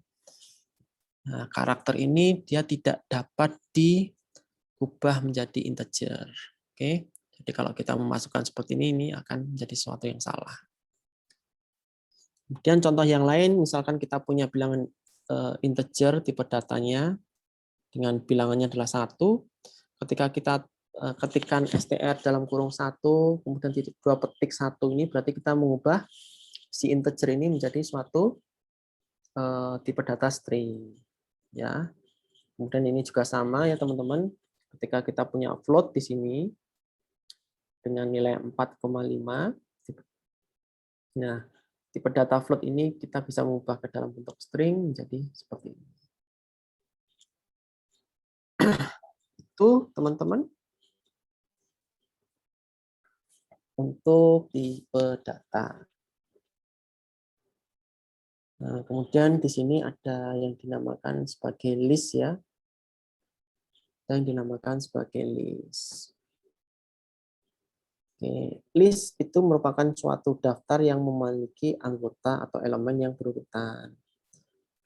Nah, karakter ini dia tidak dapat diubah menjadi integer. Oke. Jadi kalau kita memasukkan seperti ini akan menjadi sesuatu yang salah. Kemudian contoh yang lain, misalkan kita punya bilangan integer tipe datanya dengan bilangannya adalah 1. Ketika kita ketikkan str dalam kurung 1, kemudian titik 2 petik 1 ini berarti kita mengubah si integer ini menjadi suatu tipe data string. Ya. Kemudian ini juga sama ya teman-teman. Ketika kita punya float di sini dengan nilai 4,5. Nah, tipe data float ini kita bisa mengubah ke dalam bentuk string menjadi seperti ini. Itu teman-teman untuk tipe data. Nah, kemudian di sini ada yang dinamakan sebagai list ya. Yang dinamakan sebagai list. Oke. List itu merupakan suatu daftar yang memiliki anggota atau elemen yang berurutan.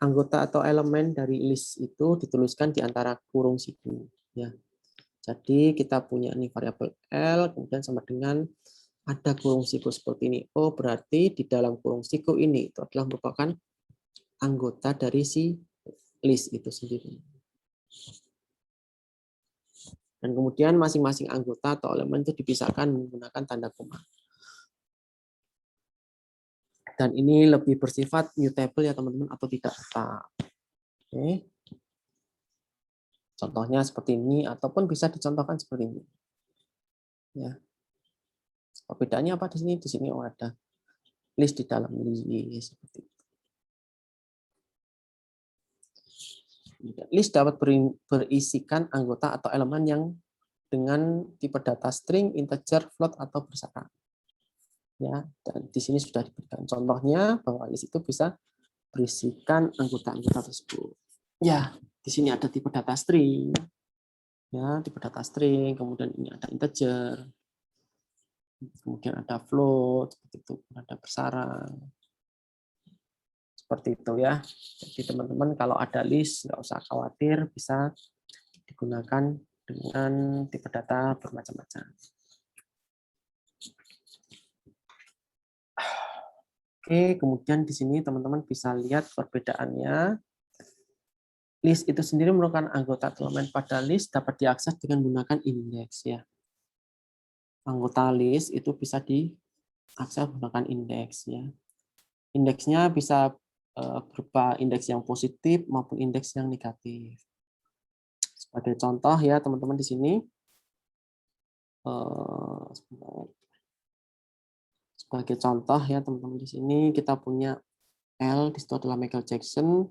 Anggota atau elemen dari list itu dituliskan di antara kurung siku. Ya. Jadi kita punya ini variabel L, kemudian sama dengan ada kurung siku seperti ini. Oh, berarti di dalam kurung siku ini itu adalah merupakan anggota dari si list itu sendiri. Dan kemudian masing-masing anggota atau elemen itu dipisahkan menggunakan tanda koma. Dan ini lebih bersifat mutable ya teman-teman, atau tidak tetap. Oke. Contohnya seperti ini, ataupun bisa dicontohkan seperti ini. Ya. Perbedaannya apa di sini? Di sini ada list di dalam list seperti itu. List dapat berisikan anggota atau elemen yang dengan tipe data string, integer, float, atau bersyarat. Ya, dan di sini sudah diberikan contohnya bahwa list itu bisa berisikan anggota-anggota tersebut. Ya, di sini ada tipe data string. Ya, tipe data string, kemudian ini ada integer. Kemudian ada float, seperti itu, ada bersarang. Seperti itu ya. Jadi teman-teman kalau ada list nggak usah khawatir, bisa digunakan dengan tipe data bermacam-macam. Oke, kemudian di sini teman-teman bisa lihat perbedaannya. List itu sendiri merupakan anggota elemen pada list dapat diakses dengan menggunakan indeks ya. Anggota list itu bisa diakses menggunakan indeks ya. Indeksnya bisa berupa indeks yang positif maupun indeks yang negatif. Sebagai contoh ya teman-teman di sini. Sebagai contoh ya teman-teman di sini kita punya L, di situ adalah Michael Jackson,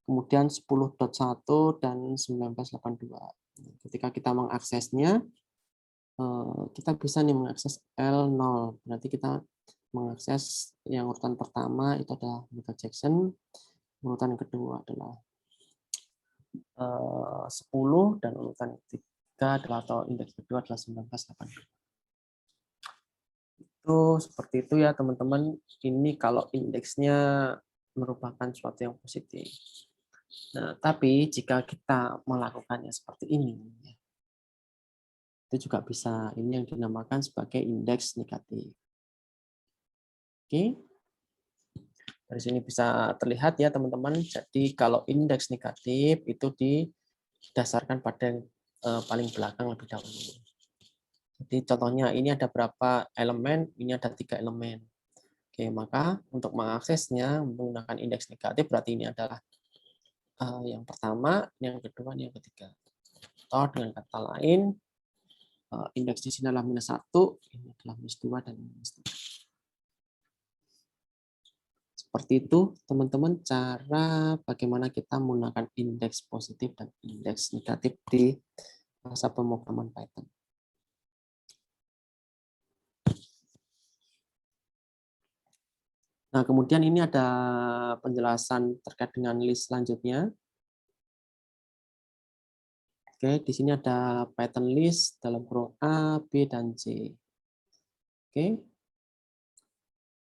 kemudian 10.1 dan 1982. Ketika kita mengaksesnya, kita bisa nih mengakses L0. Berarti kita mengakses yang urutan pertama itu adalah Michael Jackson, urutan kedua adalah 10, dan urutan ketiga adalah atau indeks kedua adalah 1982. Itu seperti itu ya teman-teman. Ini kalau indeksnya merupakan suatu yang positif. Nah, tapi jika kita melakukannya seperti ini, itu juga bisa, ini yang dinamakan sebagai indeks negatif. Oke. Dari sini bisa terlihat ya teman-teman. Jadi kalau indeks negatif itu didasarkan pada yang paling belakang lebih dahulu. Jadi contohnya ini ada berapa elemen, ini ada 3 elemen. Oke, maka untuk mengaksesnya menggunakan indeks negatif berarti ini adalah yang pertama, yang kedua, yang ketiga. Atau dengan kata lain, indeks di sini adalah -1, ini adalah -2 dan -3. Seperti itu, teman-teman, cara bagaimana kita menggunakan indeks positif dan indeks negatif di bahasa pemrograman Python. Nah, kemudian ini ada penjelasan terkait dengan list selanjutnya. Oke, di sini ada Python list dalam kurung A, B, dan C. Oke.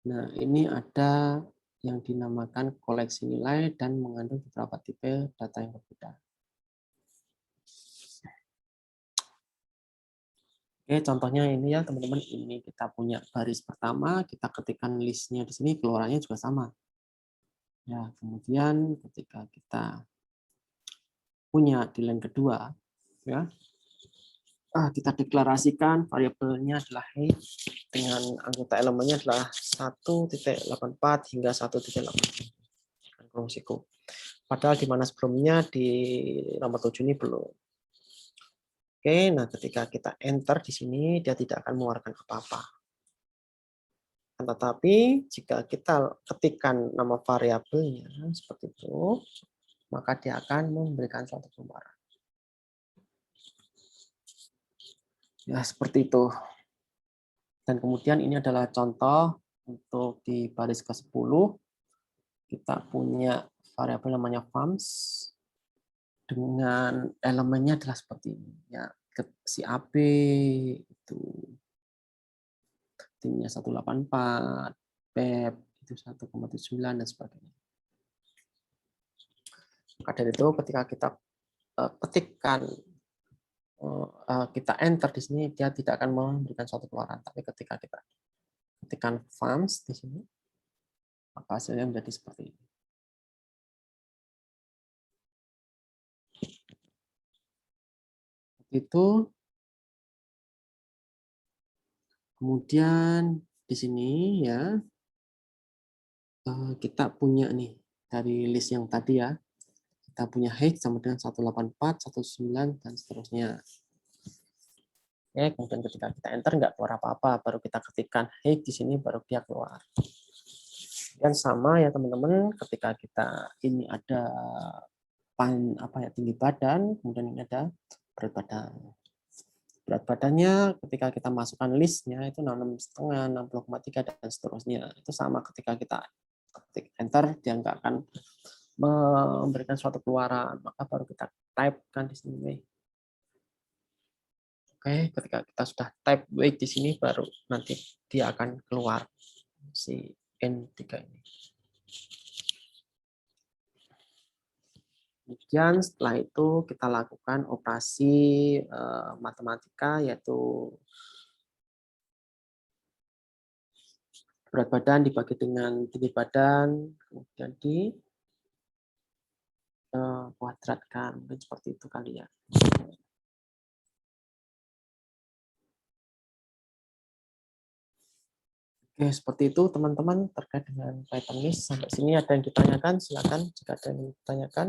Nah, ini ada yang dinamakan koleksi nilai dan mengandung beberapa tipe data yang berbeda. Oke, contohnya ini ya teman-teman, ini kita punya baris pertama, kita ketikkan listnya di sini, keluarannya juga sama. Ya, kemudian ketika kita punya di line kedua, ya, kita deklarasikan variabelnya adalah height dengan anggota elemennya adalah 1.84 hingga 1.8 siku. Padahal di mana sebelumnya di nomor 7 ini belum. Oke, nah ketika kita enter di sini dia tidak akan mengeluarkan apa-apa. Tetapi jika kita ketikkan nama variabelnya seperti itu, maka dia akan memberikan suatu keluaran. Ya, seperti itu. Dan kemudian ini adalah contoh untuk di baris ke-10. Kita punya variabel namanya fams dengan elemennya adalah seperti ini. Ya, si AB itu timnya 184, PEP itu 1,79 dan sebagainya. Maka dari itu ketika kita ketikkan kita enter di sini, dia tidak akan memberikan suatu keluaran. Tapi ketika kita ketikkan fams di sini, maka hasilnya menjadi seperti ini. Itu kemudian di sini ya kita punya nih dari list yang tadi ya, kita punya height sama dengan 184, 19 dan seterusnya. Oke, kemudian ketika kita enter nggak keluar apa-apa, baru kita ketikkan height di sini baru dia keluar. Dan sama ya teman-teman, ketika kita ini ada tinggi badan, kemudian ini ada berat badan. Berat badannya ketika kita masukkan listnya itu 6,5, 60,3 dan seterusnya. Itu sama ketika kita ketik enter dia nggak akan memberikan suatu keluaran, maka baru kita type kan di sini. Oke, ketika kita sudah type weight di sini baru nanti dia akan keluar si N3 ini. Kemudian setelah itu kita lakukan operasi matematika yaitu berat badan dibagi dengan tinggi badan, kemudian di kuadratkan, mungkin seperti itu kali ya. Oke, seperti itu teman-teman terkait dengan Python list. Sampai sini ada yang ditanyakan, silakan jika ada yang ditanyakan.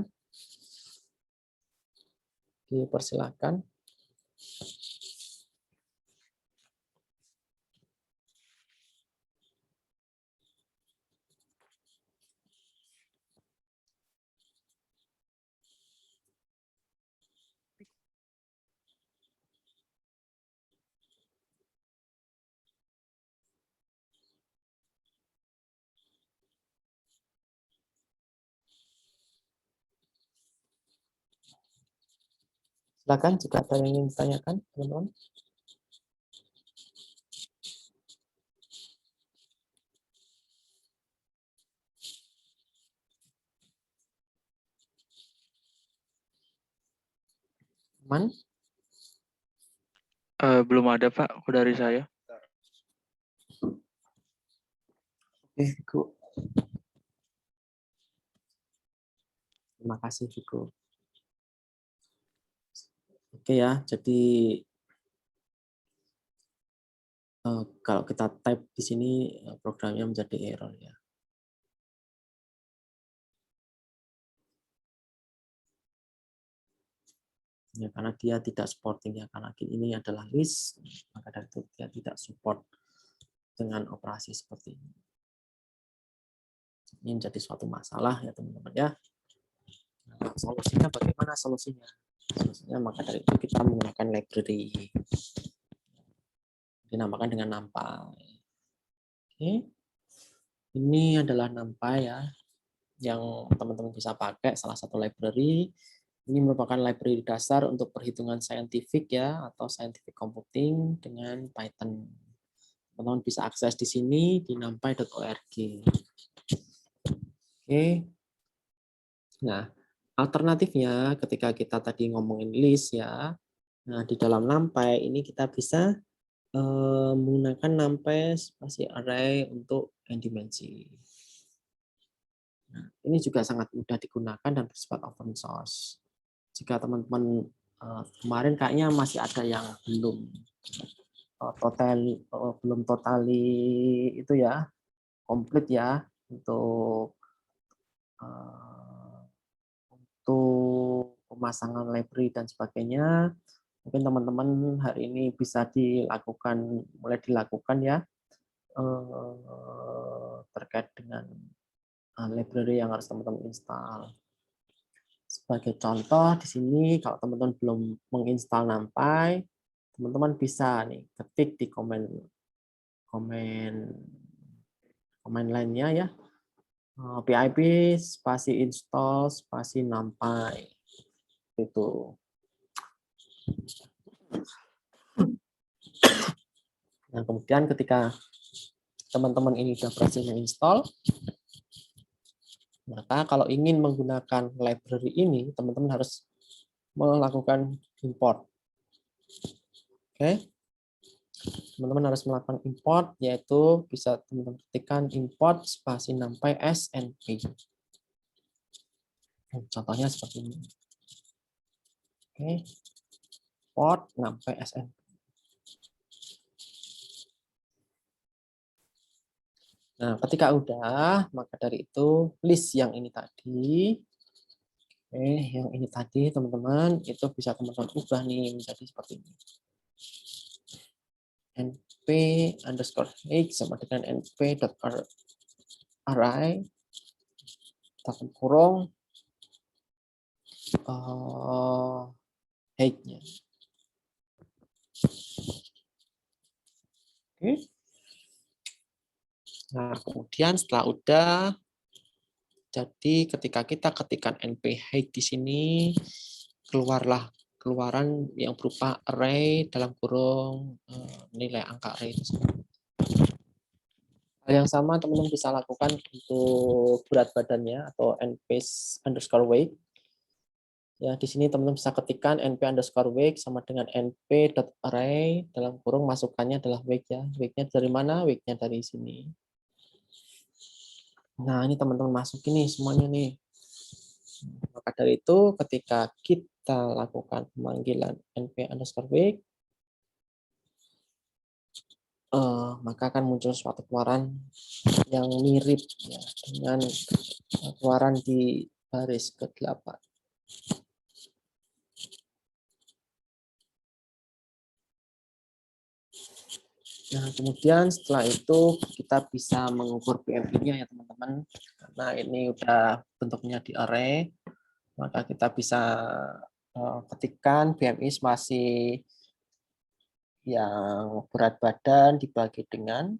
Dipersilakan. Silakan jika ada yang ingin ditanyakan, teman-teman. Aman? Belum ada, Pak, dari saya. Oke, Vigo. Terima kasih, Vigo. Oke ya, jadi kalau kita type di sini programnya menjadi error ya. Ya, karena dia tidak supporting ya, karena ini adalah list, maka dari itu dia tidak support dengan operasi seperti ini. Ini menjadi suatu masalah ya teman-teman ya. Nah, solusinya bagaimana solusinya? Solusinya maka dari itu kita menggunakan library, dinamakan dengan NumPy. Oke, ini adalah NumPy ya, yang teman-teman bisa pakai salah satu library. Ini merupakan library dasar untuk perhitungan saintifik ya, atau scientific computing dengan Python. Teman-teman bisa akses di sini di numpy.org. Oke. Nah, alternatifnya ketika kita tadi ngomongin list ya, nah di dalam NumPy ini kita bisa menggunakan NumPy spasi array untuk n dimensi. Nah, ini juga sangat mudah digunakan dan bersifat open source. Jika teman-teman kemarin kayaknya masih ada yang belum totali itu ya, komplit ya untuk pemasangan library dan sebagainya. Mungkin teman-teman hari ini bisa mulai dilakukan ya terkait dengan library yang harus teman-teman install. Sebagai contoh di sini kalau teman-teman belum menginstal NumPy, teman-teman bisa nih ketik di komen lainnya ya, pip spasi install spasi NumPy itu. Nah, kemudian ketika teman-teman ini sudah berhasil menginstall, maka kalau ingin menggunakan library ini, teman-teman harus melakukan import. Oke. Teman-teman harus melakukan import, yaitu bisa teman-teman ketikkan import spasi NumPy snp. Contohnya seperti ini. Oke. Import NumPy snp. Nah, ketika udah, maka dari itu list yang ini tadi, yang ini tadi teman-teman, itu bisa teman-teman ubah nih menjadi seperti ini. np_h sama dengan np.array takut kurung height-nya. Oke. Nah, kemudian setelah udah, jadi ketika kita ketikkan np height di sini, keluaran yang berupa array dalam kurung nilai angka array itu. Hal yang sama teman-teman bisa lakukan untuk berat badannya atau np_weight. Ya, di sini teman-teman bisa ketikkan np_weight sama dengan np.array dalam kurung masukannya adalah weight ya. Weight-nya dari mana? Weight-nya dari sini. Nah, ini teman-teman masukin nih semuanya nih. Maka dari itu ketika kita lakukan pemanggilan np_weight, maka akan muncul suatu keluaran yang mirip ya, dengan keluaran di baris ke-8. Nah, kemudian setelah itu kita bisa mengukur PMI-nya ya teman-teman. Karena ini udah bentuknya di array, maka kita bisa ketikkan BMI masih yang berat badan dibagi dengan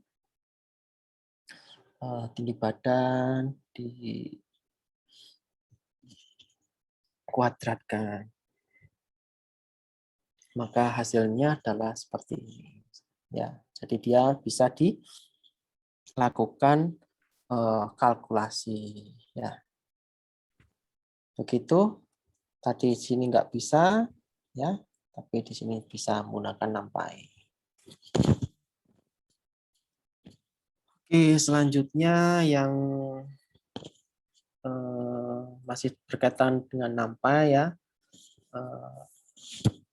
tinggi badan dikuadratkan. Maka hasilnya adalah seperti ini. Ya, jadi dia bisa dilakukan kalkulasi. Ya, begitu. Tadi di sini nggak bisa, ya, tapi di sini bisa menggunakan NumPy. Oke, selanjutnya yang masih berkaitan dengan NumPy ya.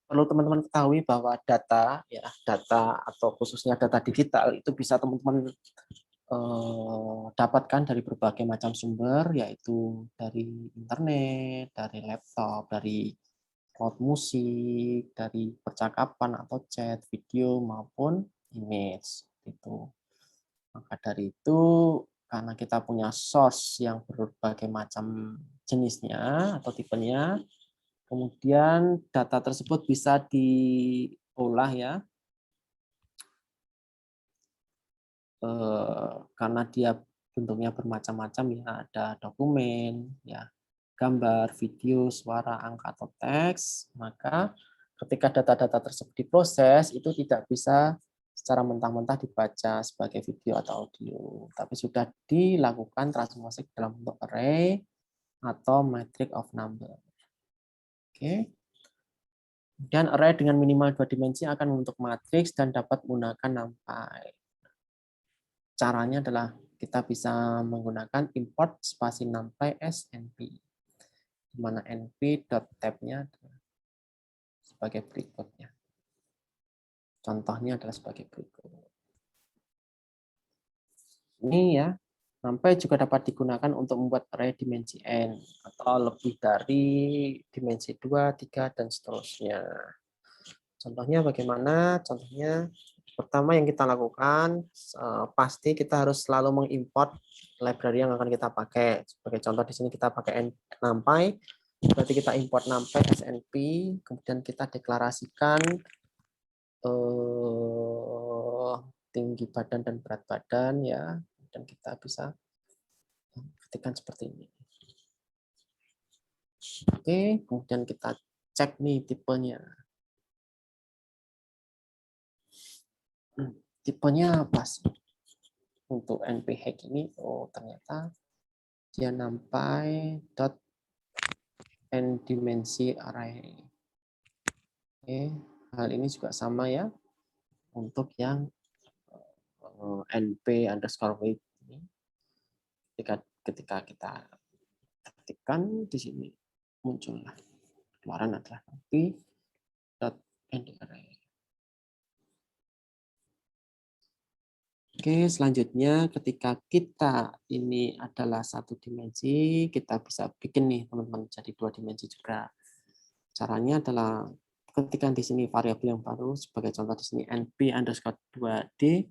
Perlu teman-teman ketahui bahwa data atau khususnya data digital itu bisa teman-teman dapatkan dari berbagai macam sumber, yaitu dari internet, dari laptop, dari upload musik, dari percakapan atau chat, video maupun image itu. Maka dari itu, karena kita punya source yang berbagai macam jenisnya atau tipenya, kemudian data tersebut bisa diolah ya, karena dia bentuknya bermacam-macam ya, ada dokumen, ya, gambar, video, suara, angka, atau teks, maka ketika data-data tersebut diproses, itu tidak bisa secara mentah-mentah dibaca sebagai video atau audio, tapi sudah dilakukan transformasi dalam bentuk array atau matrix of number. Oke. Kemudian array dengan minimal 2 dimensi akan membentuk matriks dan dapat menggunakan NumPy. Caranya adalah kita bisa menggunakan import spasi NumPy as np, di mana np.tab-nya sebagai berikutnya. Contohnya adalah sebagai berikut. Ini ya, NumPy juga dapat digunakan untuk membuat array dimensi n atau lebih dari dimensi 2, 3, dan seterusnya. Contohnya bagaimana? Contohnya pertama yang kita lakukan, pasti kita harus selalu mengimport library yang akan kita pakai. Sebagai contoh di sini kita pakai NumPy, berarti kita import NumPy as np, kemudian kita deklarasikan tinggi badan dan berat badan ya, dan kita bisa ketikkan seperti ini. Oke, kemudian kita cek nih tipenya. Tipenya apa sih? Untuk nphack ini, oh ternyata dia NumPy dot n dimensi array. Oke, hal ini juga sama ya untuk yang np underscore weight ini. Ketika kita ketikkan di sini muncullah keluaran adalah np dot n array. Oke, selanjutnya ketika kita ini adalah satu dimensi, kita bisa bikin nih teman-teman jadi 2 dimensi juga. Caranya adalah ketika di sini variabel yang baru, sebagai contoh di sini np underscore 2d,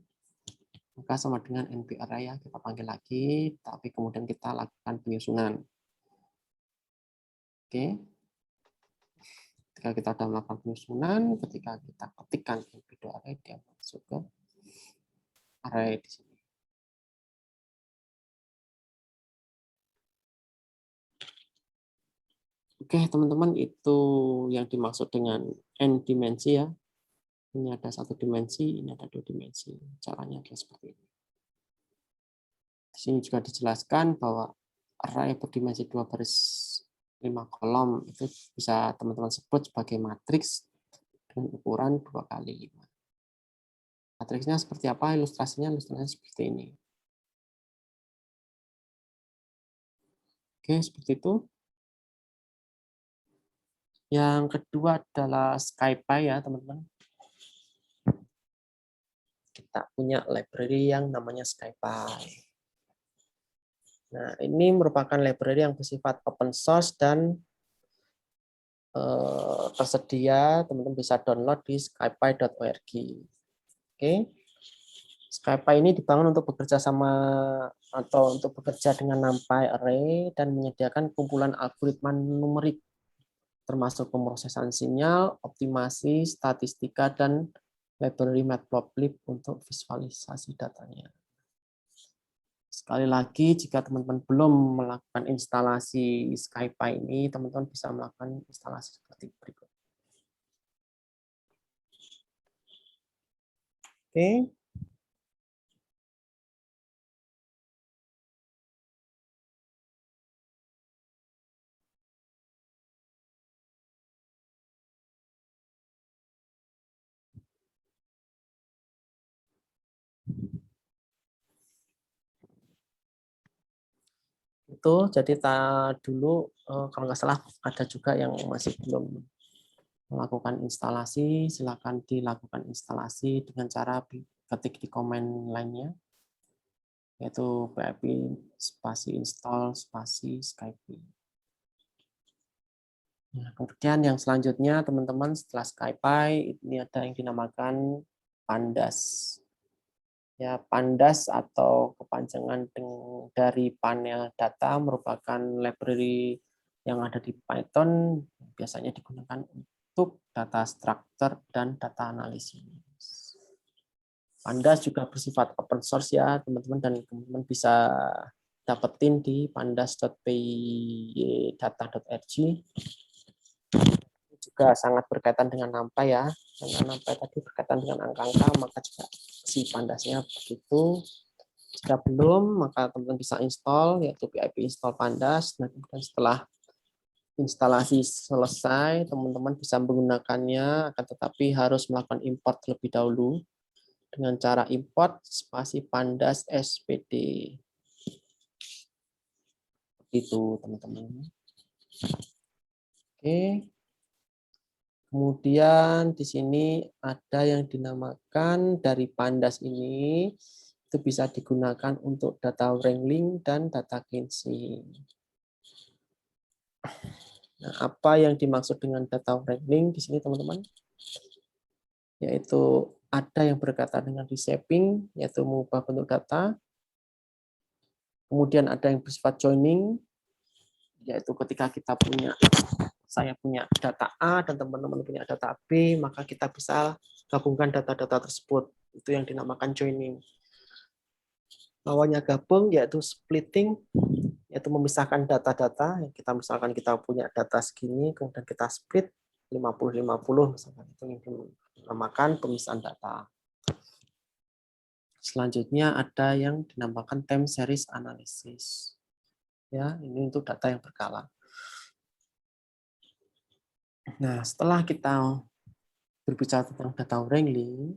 maka sama dengan np array ya, kita panggil lagi, tapi kemudian kita lakukan penyusunan. Oke, ketika kita sudah melakukan penyusunan, ketika kita ketikkan np array, dia masuk ke array di sini. Oke, teman-teman, itu yang dimaksud dengan n dimensi ya. Ini ada 1 dimensi, ini ada 2 dimensi. Caranya adalah seperti ini. Di sini juga dijelaskan bahwa array berdimensi 2 baris 5 kolom itu bisa teman-teman sebut sebagai matriks dengan ukuran 2 kali 5. Matriksnya seperti apa? Ilustrasinya seperti ini. Oke, seperti itu. Yang kedua adalah SciPy ya, teman-teman. Kita punya library yang namanya SciPy. Nah, ini merupakan library yang bersifat open source dan tersedia, teman-teman bisa download di scipy.org. Oke. SciPy ini dibangun untuk bekerja sama atau untuk bekerja dengan NumPy array dan menyediakan kumpulan algoritma numerik termasuk pemrosesan sinyal, optimasi, statistika, dan library matplotlib untuk visualisasi datanya. Sekali lagi, jika teman-teman belum melakukan instalasi SciPy ini, teman-teman bisa melakukan instalasi seperti berikut. Oke. Itu jadi dulu kalau nggak salah ada juga yang masih belum melakukan instalasi, silakan dilakukan instalasi dengan cara ketik di komen lainnya, yaitu pip spasi install spasi SciPy. Nah, kemudian yang selanjutnya teman-teman setelah SciPy ini ada yang dinamakan Pandas. Ya, Pandas atau kepanjangan dari panel data merupakan library yang ada di Python, biasanya digunakan untuk data structure dan data analisis. Pandas juga bersifat open source ya teman-teman, dan teman-teman bisa dapetin di pandas.pydata.org. Juga sangat berkaitan dengan NumPy ya, karena NumPy tadi berkaitan dengan angka-angka, maka juga si Pandasnya begitu. Jika belum, maka teman-teman bisa install, yaitu pip install Pandas. Nah, kemudian setelah instalasi selesai, teman-teman bisa menggunakannya, akan tetapi harus melakukan import terlebih dahulu dengan cara import spasi pandas spd. Itu teman-teman. Oke. Kemudian di sini ada yang dinamakan dari Pandas ini, itu bisa digunakan untuk data wrangling dan data cleansing. Nah, apa yang dimaksud dengan data wrangling di sini teman-teman? Yaitu ada yang berkaitan dengan reshaping, yaitu mengubah bentuk data. Kemudian ada yang bersifat joining, yaitu ketika saya punya data A dan teman-teman punya data B, maka kita bisa gabungkan data-data tersebut. Itu yang dinamakan joining. Lawannya gabung yaitu splitting, yaitu memisahkan data-data. Kita misalkan kita punya data segini, kemudian kita split 50-50, misalkan itu yang dinamakan pemisahan data. Selanjutnya ada yang dinamakan time series analysis. Ya, ini untuk data yang berkala. Nah, setelah kita berbicara tentang data wrangling,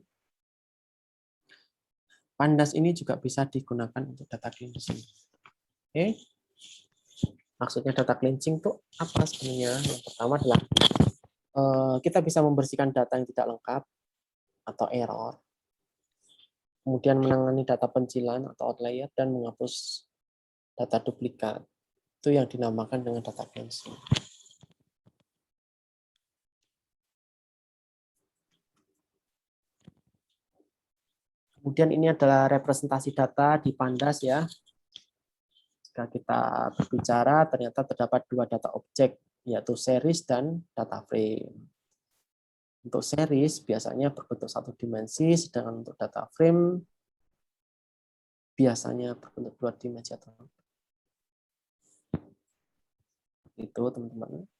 Pandas ini juga bisa digunakan untuk data cleansing. Oke. Maksudnya data cleansing itu apa sebenarnya? Yang pertama adalah kita bisa membersihkan data yang tidak lengkap atau error. Kemudian menangani data pencilan atau outlier dan menghapus data duplikat. Itu yang dinamakan dengan data cleansing. Kemudian ini adalah representasi data di Pandas ya. Jika kita berbicara, ternyata terdapat dua data objek, yaitu series dan data frame. Untuk series biasanya berbentuk satu dimensi, sedangkan untuk data frame biasanya berbentuk dua dimensi atau itu teman-teman.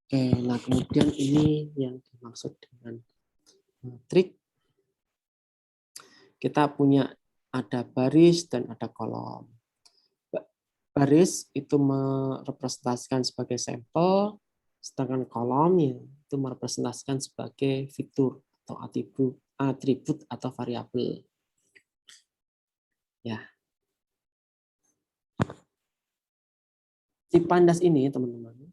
Oke, nah kemudian ini yang dimaksud dengan matrik. Kita punya ada baris dan ada kolom. Baris itu merepresentasikan sebagai sampel, sedangkan kolom itu merepresentasikan sebagai fitur atau atribut atau variabel. Ya. Si Pandas ini, teman-teman,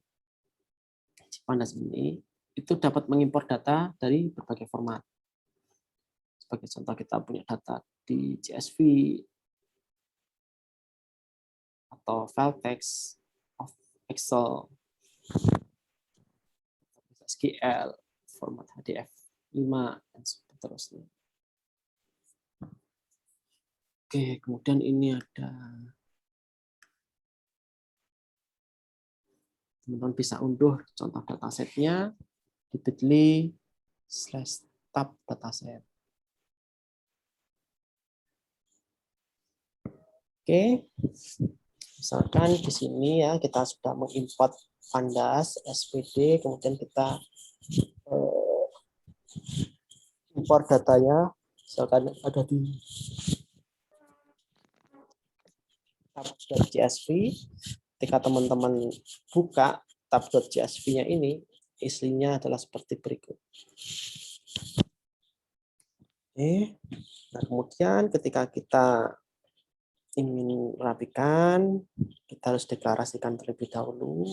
Pandas ini itu dapat mengimpor data dari berbagai format. Sebagai contoh kita punya data di CSV atau file text of Excel, SQL, format HDF5 dan seterusnya. Oke, kemudian ini ada teman-teman bisa unduh contoh datasetnya di bit.ly/tab dataset. Oke, misalkan di sini ya kita sudah mengimport Pandas SPD, kemudian kita import datanya, misalkan ada di tab.csv. Ketika teman-teman buka tab.csv-nya ini, isinya adalah seperti berikut. Oke. Nah, kemudian ketika kita ingin merapikan, kita harus deklarasikan terlebih dahulu.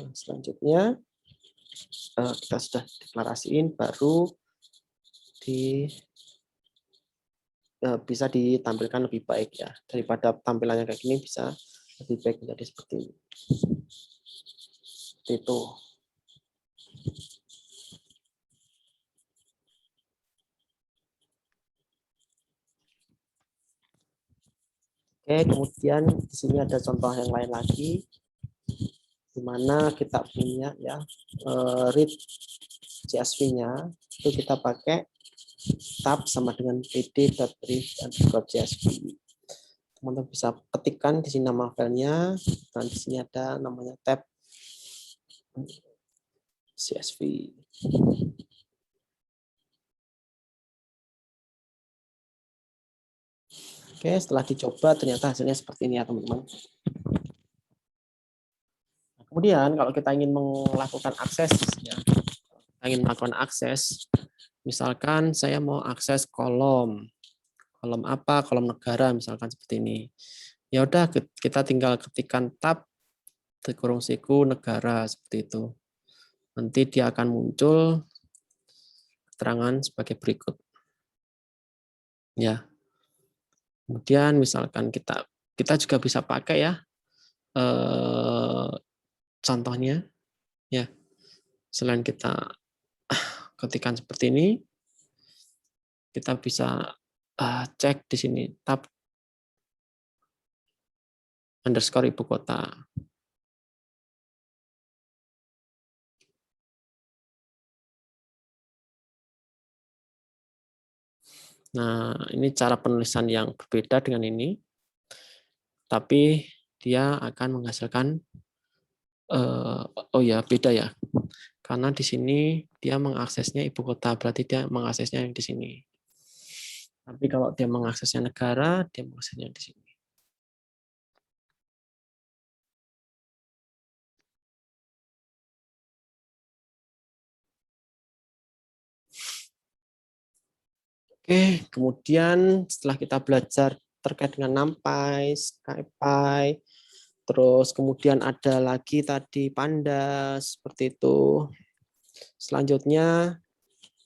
Nah, selanjutnya kita sudah deklarasiin, baru bisa ditampilkan lebih baik ya, daripada tampilannya kayak gini bisa lebih baik menjadi seperti ini. Seperti itu. Oke, kemudian di sini ada contoh yang lain lagi, di mana kita punya ya read CSV-nya itu kita pakai tab sama dengan pd.read_csv. Teman-teman bisa ketikkan di sini nama filenya, dan di sini ada namanya tab CSV. Oke, setelah dicoba ternyata hasilnya seperti ini ya teman-teman. Kemudian kalau kita ingin melakukan akses, ya, misalkan saya mau akses kolom apa, kolom negara misalkan seperti ini. Ya udah kita tinggal ketikkan tab kurung siku negara seperti itu. Nanti dia akan muncul keterangan sebagai berikut. Ya. Kemudian misalkan kita juga bisa pakai ya contohnya ya. Selain kita ketikkan seperti ini, kita bisa cek di sini tab underscore ibu kota. Nah, ini cara penulisan yang berbeda dengan ini, tapi dia akan menghasilkan oh ya beda ya, karena di sini dia mengaksesnya ibu kota, berarti dia mengaksesnya yang di sini. Tapi kalau dia mengaksesnya negara, dia mengaksesnya di sini. Oke, kemudian setelah kita belajar terkait dengan NumPy, SciPy, terus kemudian ada lagi tadi Pandas, seperti itu. Selanjutnya,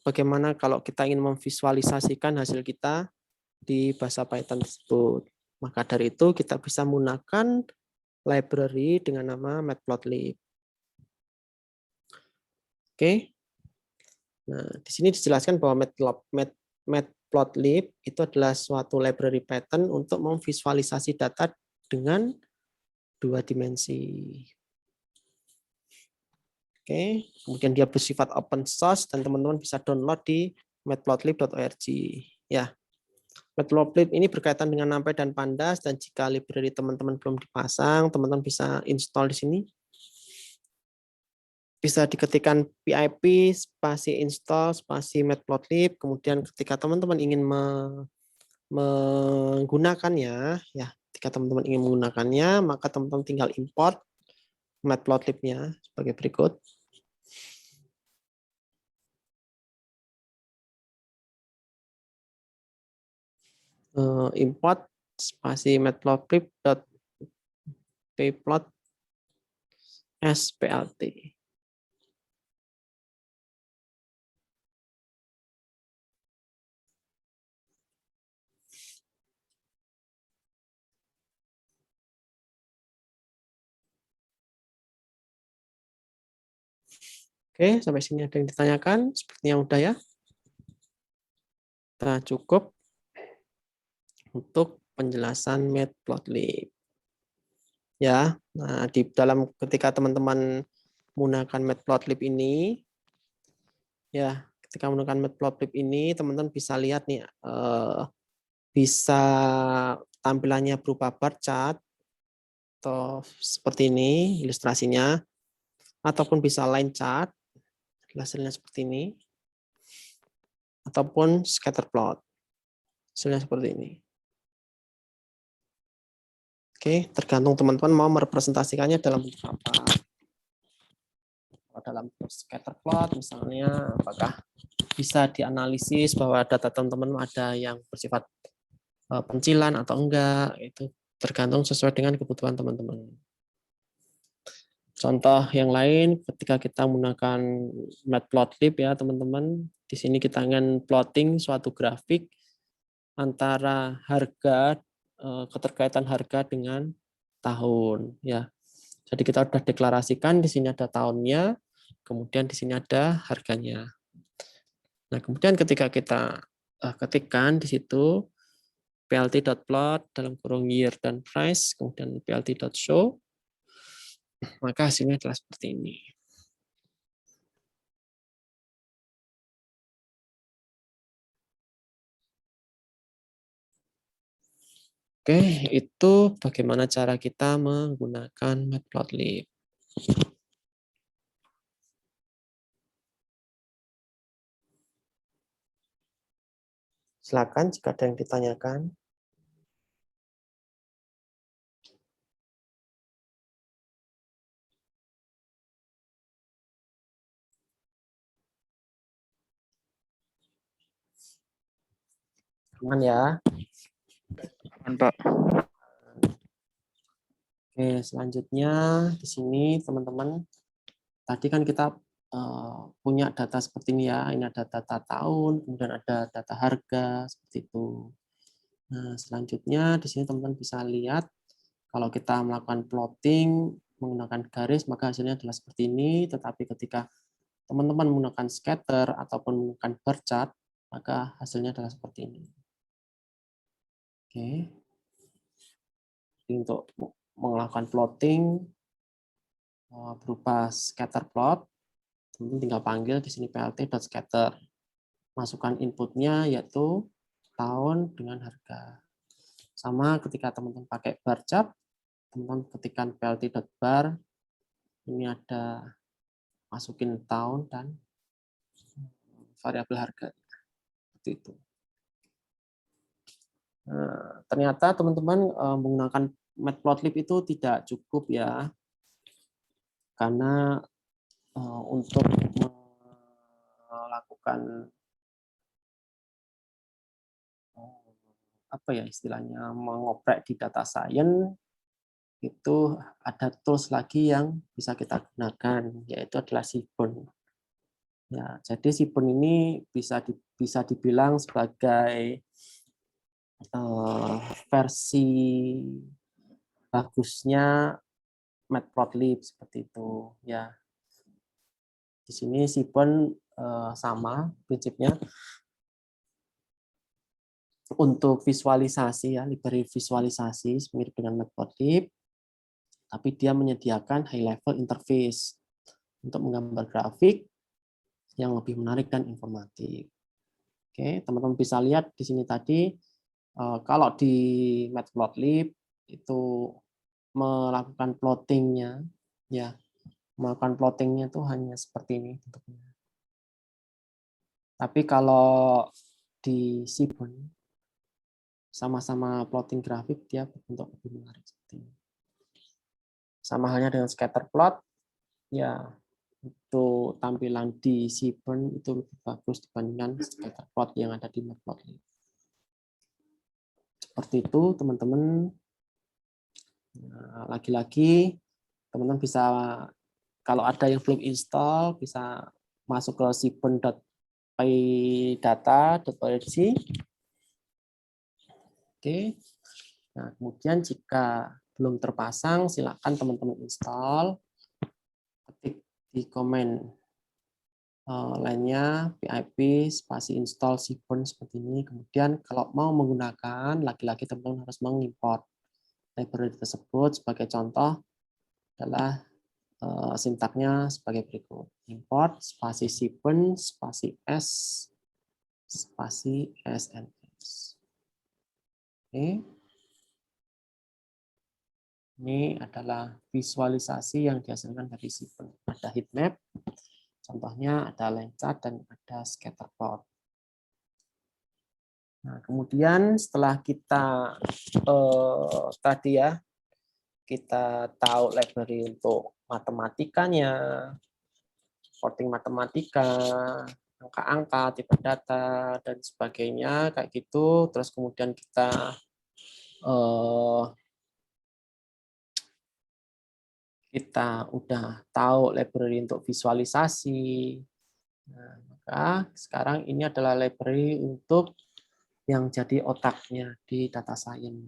bagaimana kalau kita ingin memvisualisasikan hasil kita di bahasa Python tersebut. Maka dari itu kita bisa menggunakan library dengan nama Matplotlib. Oke. Nah, di sini dijelaskan bahwa Matplotlib itu adalah suatu library Python untuk memvisualisasi data dengan 2 dimensi. Oke, kemudian dia bersifat open source dan teman-teman bisa download di matplotlib.org. Ya, Matplotlib ini berkaitan dengan NumPy dan Pandas, dan jika library teman-teman belum dipasang, teman-teman bisa install di sini. Bisa diketikkan pip spasi install spasi matplotlib, kemudian ketika teman-teman ingin menggunakannya, ya ketika teman-teman ingin menggunakannya, maka teman-teman tinggal import matplotlib-nya sebagai berikut. Import spasi matplotlib.pyplot splt. Oke, sampai sini ada yang ditanyakan? Sepertinya udah ya. Kita cukup untuk penjelasan matplotlib. Ya, nah di dalam ketika teman-teman menggunakan matplotlib ini, ya ketika menggunakan matplotlib ini, teman-teman bisa lihat nih, bisa tampilannya berupa bar chart atau seperti ini ilustrasinya, ataupun bisa line chart, hasilnya seperti ini, ataupun scatter plot, hasilnya seperti ini. Oke, tergantung teman-teman mau merepresentasikannya dalam bentuk apa. Kalau dalam bentuk scatter plot misalnya, apakah bisa dianalisis bahwa data teman-teman ada yang bersifat pencilan atau enggak, itu tergantung sesuai dengan kebutuhan teman-teman. Contoh yang lain, ketika kita menggunakan matplotlib ya teman-teman, Di sini kita akan plotting suatu grafik antara harga, keterkaitan harga dengan tahun, ya. Jadi kita sudah deklarasikan di sini ada tahunnya, kemudian di sini ada harganya. Nah, kemudian ketika kita ketikkan di situ plt.plot dalam kurung year dan price, kemudian plt.show, maka hasilnya adalah seperti ini. Oke, itu bagaimana cara kita menggunakan Matplotlib. Silakan jika ada yang ditanyakan. Aman ya. Aman, Pak. Oke, selanjutnya di sini teman-teman, tadi kan kita punya data seperti ini ya. Ini ada data tahun, kemudian ada data harga seperti itu. Nah, selanjutnya di sini teman-teman bisa lihat kalau kita melakukan plotting menggunakan garis maka hasilnya adalah seperti ini. Tetapi ketika teman-teman menggunakan scatter ataupun menggunakan bar chart maka hasilnya adalah seperti ini. Oke. Jadi untuk melakukan plotting berupa scatter plot, teman-teman tinggal panggil di sini plt.scatter. Masukkan inputnya yaitu tahun dengan harga. Sama ketika teman-teman pakai bar chart, teman-teman ketikkan plt.bar, ini ada masukin tahun dan variabel harga. Seperti itu. Nah, ternyata teman-teman menggunakan Matplotlib itu tidak cukup ya, karena untuk melakukan apa ya istilahnya mengoprek di data science itu ada tools lagi yang bisa kita gunakan yaitu adalah Seaborn. Ya, jadi Seaborn ini bisa dibilang sebagai versi bagusnya Matplotlib seperti itu ya. Di sini Seaborn sama prinsipnya untuk visualisasi ya, library visualisasi mirip dengan Matplotlib, tapi dia menyediakan high level interface untuk menggambar grafik yang lebih menarik dan informatif. Oke, teman-teman bisa lihat di sini tadi kalau di Matplotlib itu melakukan plottingnya ya, melakukan plottingnya itu hanya seperti ini bentuknya. Tapi kalau di Seaborn sama-sama plotting grafik dia berbentuk lebih menarik seperti ini. Sama halnya dengan scatter plot, ya itu tampilan di Seaborn itu lebih bagus dibandingkan scatter plot yang ada di Matplotlib. Seperti itu teman-teman. Nah, lagi-lagi teman-teman bisa kalau ada yang belum install bisa masuk ke seaborn.pydata.org. Oke. Nah, kemudian jika belum terpasang silakan teman-teman install. Ketik di komen lainnya pip spasi install Seaborn seperti ini. Kemudian kalau mau menggunakan lagi-lagi teman-teman harus mengimport library tersebut. Sebagai contoh adalah sintaknya sebagai berikut. Import spasi Seaborn spasi s spasi sns. Oke. Ini adalah visualisasi yang dihasilkan dari Seaborn. Ada heat map, contohnya ada line chart dan ada scatter plot. Nah, kemudian setelah kita tadi ya kita tahu library untuk matematikanya, sorting matematika, angka-angka, tipe data dan sebagainya kayak gitu. Terus kemudian kita udah tahu library untuk visualisasi. Nah, maka Maka sekarang ini adalah library untuk yang jadi otaknya di data science.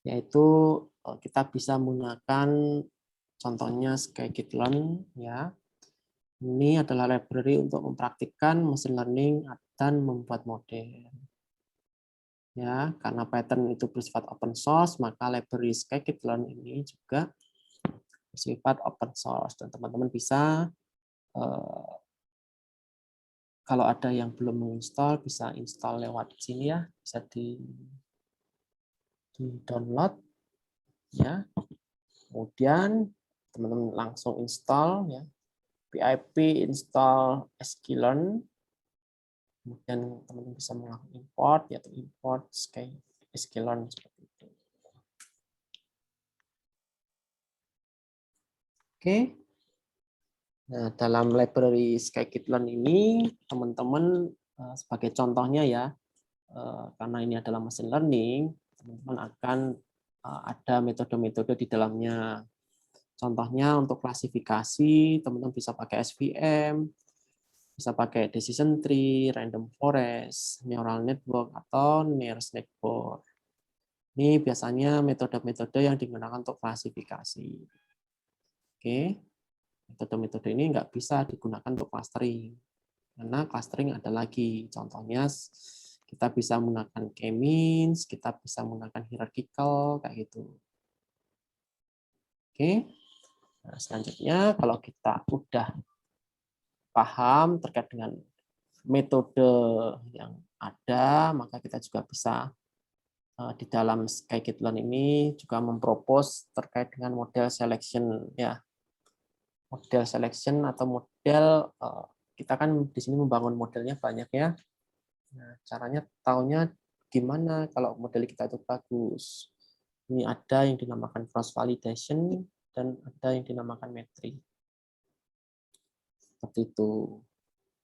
Yaitu kita bisa menggunakan contohnya scikit-learn ya. Ini adalah library untuk mempraktikkan machine learning dan membuat model. Ya, karena Python itu bersifat open source, maka library scikit-learn ini juga bersifat open source dan teman-teman bisa kalau ada yang belum menginstall bisa install lewat sini ya, bisa di download ya. Kemudian teman-teman langsung install ya. pip install sklearn. Kemudian teman-teman bisa melakukan import yaitu import sklearn seperti itu. Oke. Nah, dalam library scikit-learn ini teman-teman sebagai contohnya ya, karena ini adalah machine learning, teman-teman akan ada metode-metode di dalamnya. Contohnya untuk klasifikasi, teman-teman bisa pakai SVM, bisa pakai decision tree, random forest, neural network, atau Nairs network. Ini biasanya metode-metode yang digunakan untuk klasifikasi. Oke, metode-metode ini nggak bisa digunakan untuk clustering. Karena clustering ada lagi. Contohnya kita bisa menggunakan k-means, kita bisa menggunakan hierarchical, kayak gitu. Oke. Nah, selanjutnya kalau kita udah paham terkait dengan metode yang ada, maka kita juga bisa di dalam scikit-learn ini juga mempropose terkait dengan model selection ya. Model selection atau model kita kan di sini membangun modelnya banyak ya. Nah, caranya tahunya gimana kalau model kita itu bagus. Ini ada yang dinamakan cross validation dan ada yang dinamakan metrik. Seperti itu.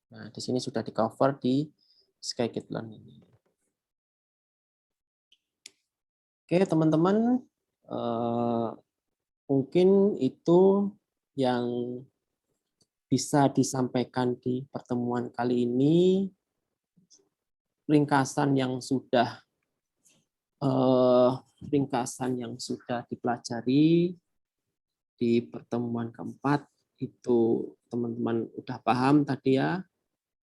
Nah, di sini sudah di-cover di scikit-learn ini. Oke, teman-teman, mungkin itu yang bisa disampaikan di pertemuan kali ini. Ringkasan yang sudah dipelajari di pertemuan keempat itu teman-teman udah paham tadi ya,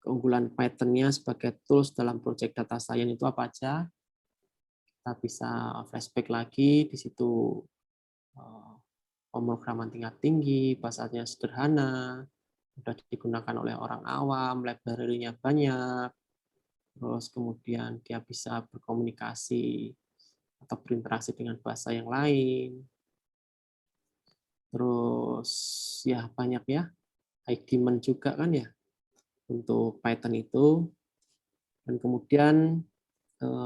keunggulan Python-nya sebagai tools dalam proyek data science itu apa aja. Kita bisa flashback lagi di situ, pemrograman tingkat tinggi, bahasanya sederhana, mudah digunakan oleh orang awam, library-nya banyak, terus kemudian dia bisa berkomunikasi atau berinteraksi dengan bahasa yang lain. Terus ya banyak ya, high demand juga kan ya untuk Python itu. Dan kemudian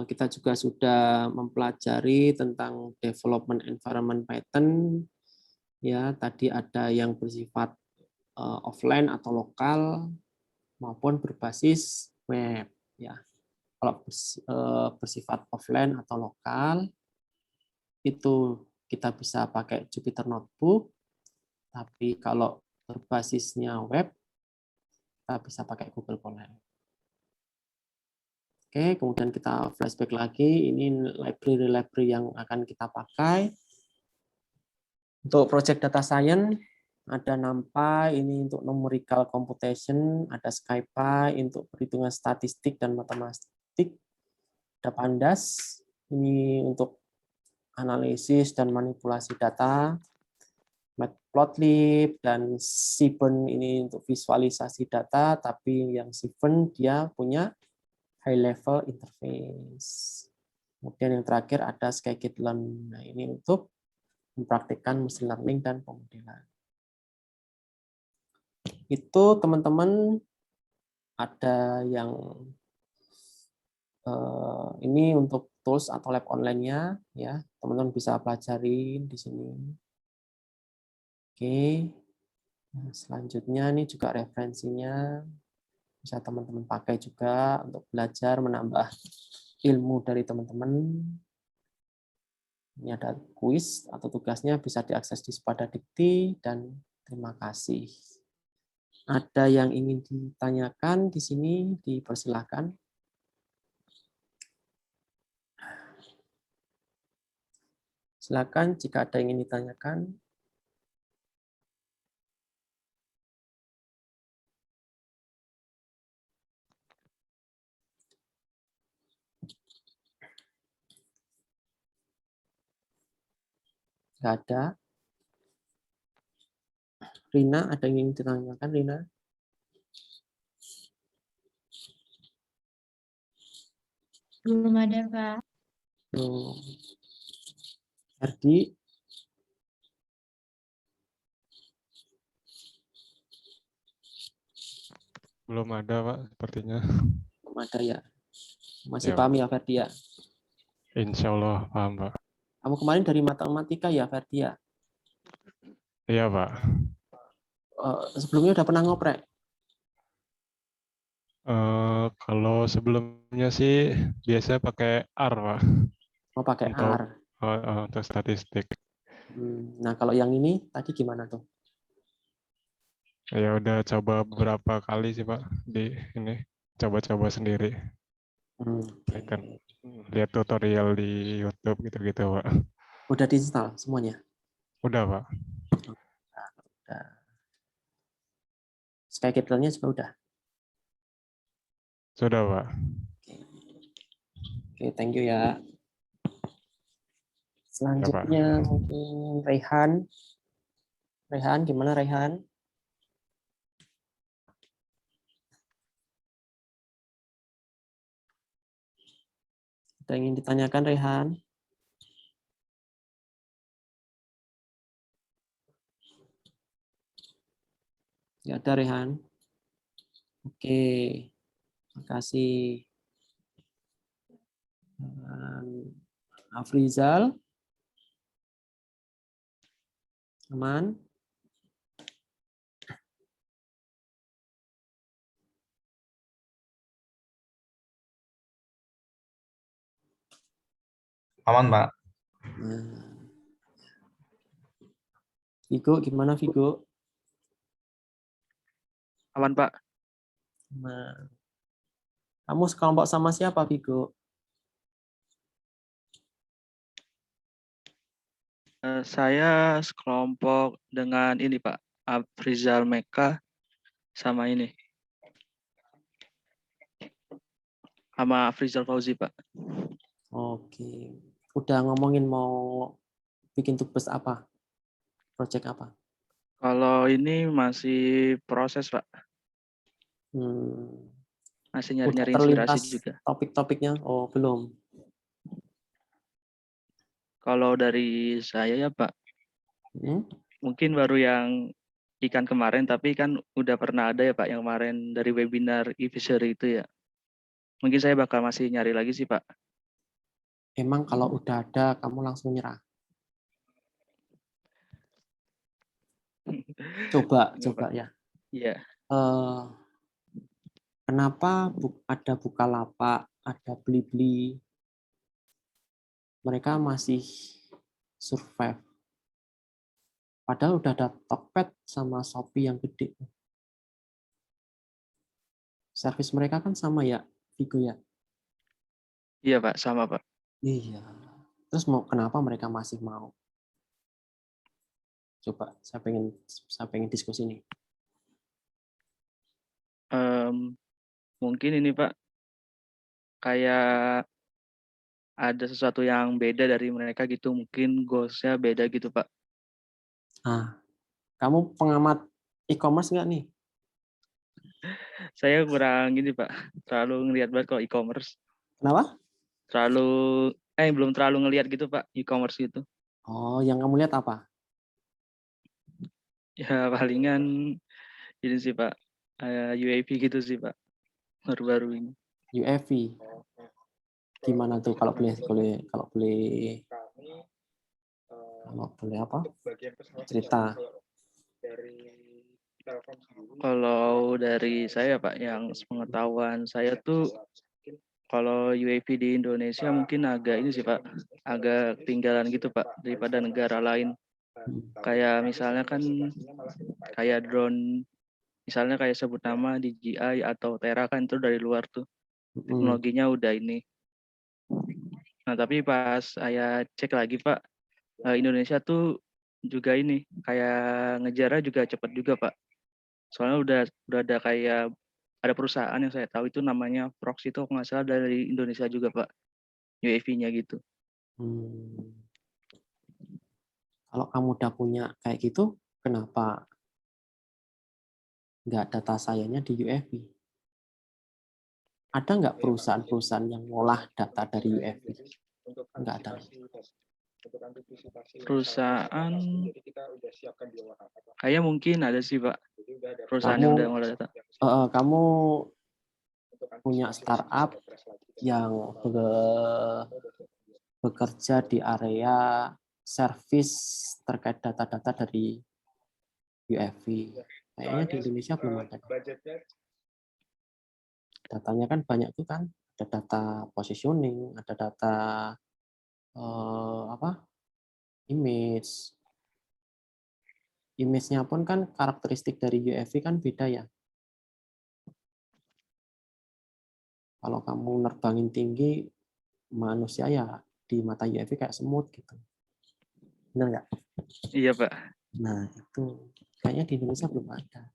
kita juga sudah mempelajari tentang development environment Python. Ya, tadi ada yang bersifat offline atau lokal maupun berbasis web. Ya, kalau bersifat offline atau lokal itu kita bisa pakai Jupyter Notebook. Tapi kalau berbasisnya web, kita bisa pakai Google Colab. Oke, kemudian kita flashback lagi. Ini library-library yang akan kita pakai. Untuk project data science, ada NumPy, ini untuk numerical computation, ada SciPy untuk perhitungan statistik dan matematik, ada Pandas, ini untuk analisis dan manipulasi data, Matplotlib, dan Seven ini untuk visualisasi data, tapi yang Seven dia punya high level interface. Kemudian yang terakhir ada scikit-learn. Nah, ini untuk mempraktikkan machine learning dan pemodelan. Itu teman-teman ada yang ini untuk tools atau lab online-nya ya, teman-teman bisa pelajari di sini. Oke. Nah, selanjutnya ini juga referensinya bisa teman-teman pakai juga untuk belajar menambah ilmu dari teman-teman. Ini ada kuis atau tugasnya bisa diakses di Spada Dikti dan terima kasih. Ada yang ingin ditanyakan di sini, dipersilahkan. Silakan jika ada yang ingin ditanyakan. Nggak ada. Rina, ada yang ingin ditanyakan, Rina? Belum ada, Pak. Belum. Ardi, Belum ada, Pak, sepertinya. belum ada ya? Masih Ya, paham Pak. ya, Ferdi ya? Insya Allah paham, Pak. Kamu kemarin dari matematika ya, Ferdi ya? Iya, Pak. Sebelumnya udah pernah ngoprek? Kalau sebelumnya sih biasanya pakai R, Pak, Mau pakai untuk R. untuk statistik. Nah, kalau yang ini tadi gimana tuh? Ya udah coba beberapa kali sih, Pak, di ini coba-coba sendiri. Oke. Kan lihat tutorial di YouTube gitu-gitu, Pak. Udah diinstal semuanya? Udah, Pak. Udah. Skycatalnya juga udah? Sudah, Pak. Oke, thank you ya. Ya, Pak. Selanjutnya mungkin Rehan. Rehan, gimana Rehan? Ada yang ingin ditanyakan Rehan? Nggak ada Rehan. Oke, makasih. Afrizal. Aman? Aman, Pak. Nah. Vigo, gimana Vigo? Aman, Pak. Nah. Kamu sekelompok sama siapa, Vigo? Saya sekelompok dengan ini, Pak. Afrizal Meka sama ini. Sama Afrizal Fauzi, Pak. Oke. Udah ngomongin mau bikin tugas apa? Project apa? Kalau ini masih proses, Pak. Masih Udah nyari-nyari inspirasi terlintas juga. topik-topiknya? Oh, belum. Kalau dari saya ya, Pak, mungkin baru yang ikan kemarin, tapi kan udah pernah ada ya, Pak, yang kemarin dari webinar e-fishery itu ya. Mungkin saya bakal masih nyari lagi sih, Pak. Emang kalau udah ada, kamu langsung nyerah? Coba Iya, Pak. ya. Iya. Kenapa ada Bukalapak, ada Blibli, mereka masih survive? Padahal udah ada Tokped sama Shopee yang gede. Servis mereka kan sama ya, Vigo ya? Iya, Pak, sama, Pak. Iya. Terus kenapa mereka masih mau? Coba, saya pengen diskusi ini. Mungkin ini, Pak, kayak ada sesuatu yang beda dari mereka gitu. Mungkin goals-nya beda gitu, Pak. Kamu pengamat e-commerce nggak nih? Saya kurang ini, Pak. Terlalu ngelihat banget kalau e-commerce. Kenapa? Belum terlalu ngelihat gitu, Pak, e-commerce gitu. Oh, yang kamu lihat apa? Ya, palingan ini sih, Pak. UAV gitu sih, Pak. Baru-baru ini. UAV. Gimana tuh kalau boleh apa? Cerita. Kalau dari saya, Pak, yang sepengetahuan saya tuh kalau UAV di Indonesia mungkin agak ini sih, Pak, agak ketinggalan gitu, Pak, daripada negara lain. Kayak misalnya kan kayak drone Misalnya kayak sebut nama DJI atau Tera kan itu dari luar tuh. Teknologinya udah ini. Nah, tapi pas saya cek lagi, Pak, Indonesia tuh juga ini kayak ngejarnya juga cepat juga, Pak. Soalnya udah ada kayak ada perusahaan yang saya tahu itu namanya Prox itu kalau nggak salah dari Indonesia juga, Pak. UAV-nya gitu. Kalau kamu udah punya kayak gitu, kenapa nggak data sayanya di UAV? Ada nggak perusahaan-perusahaan yang ngolah data dari UAV? Nggak ada. Perusahaan kayak mungkin ada sih, Pak. Perusahaan yang udah ngolah data. Kamu punya startup yang bekerja di area service terkait data-data dari UAV. Kayaknya di Indonesia belum ada. Datanya kan banyak tuh kan, ada data positioning, ada data image. Image-nya pun kan karakteristik dari UAV kan beda ya. Kalau kamu nerbangin tinggi, manusia ya di mata UAV kayak semut gitu. Benar nggak? Iya, Pak. Nah, itu kayaknya di Indonesia belum ada.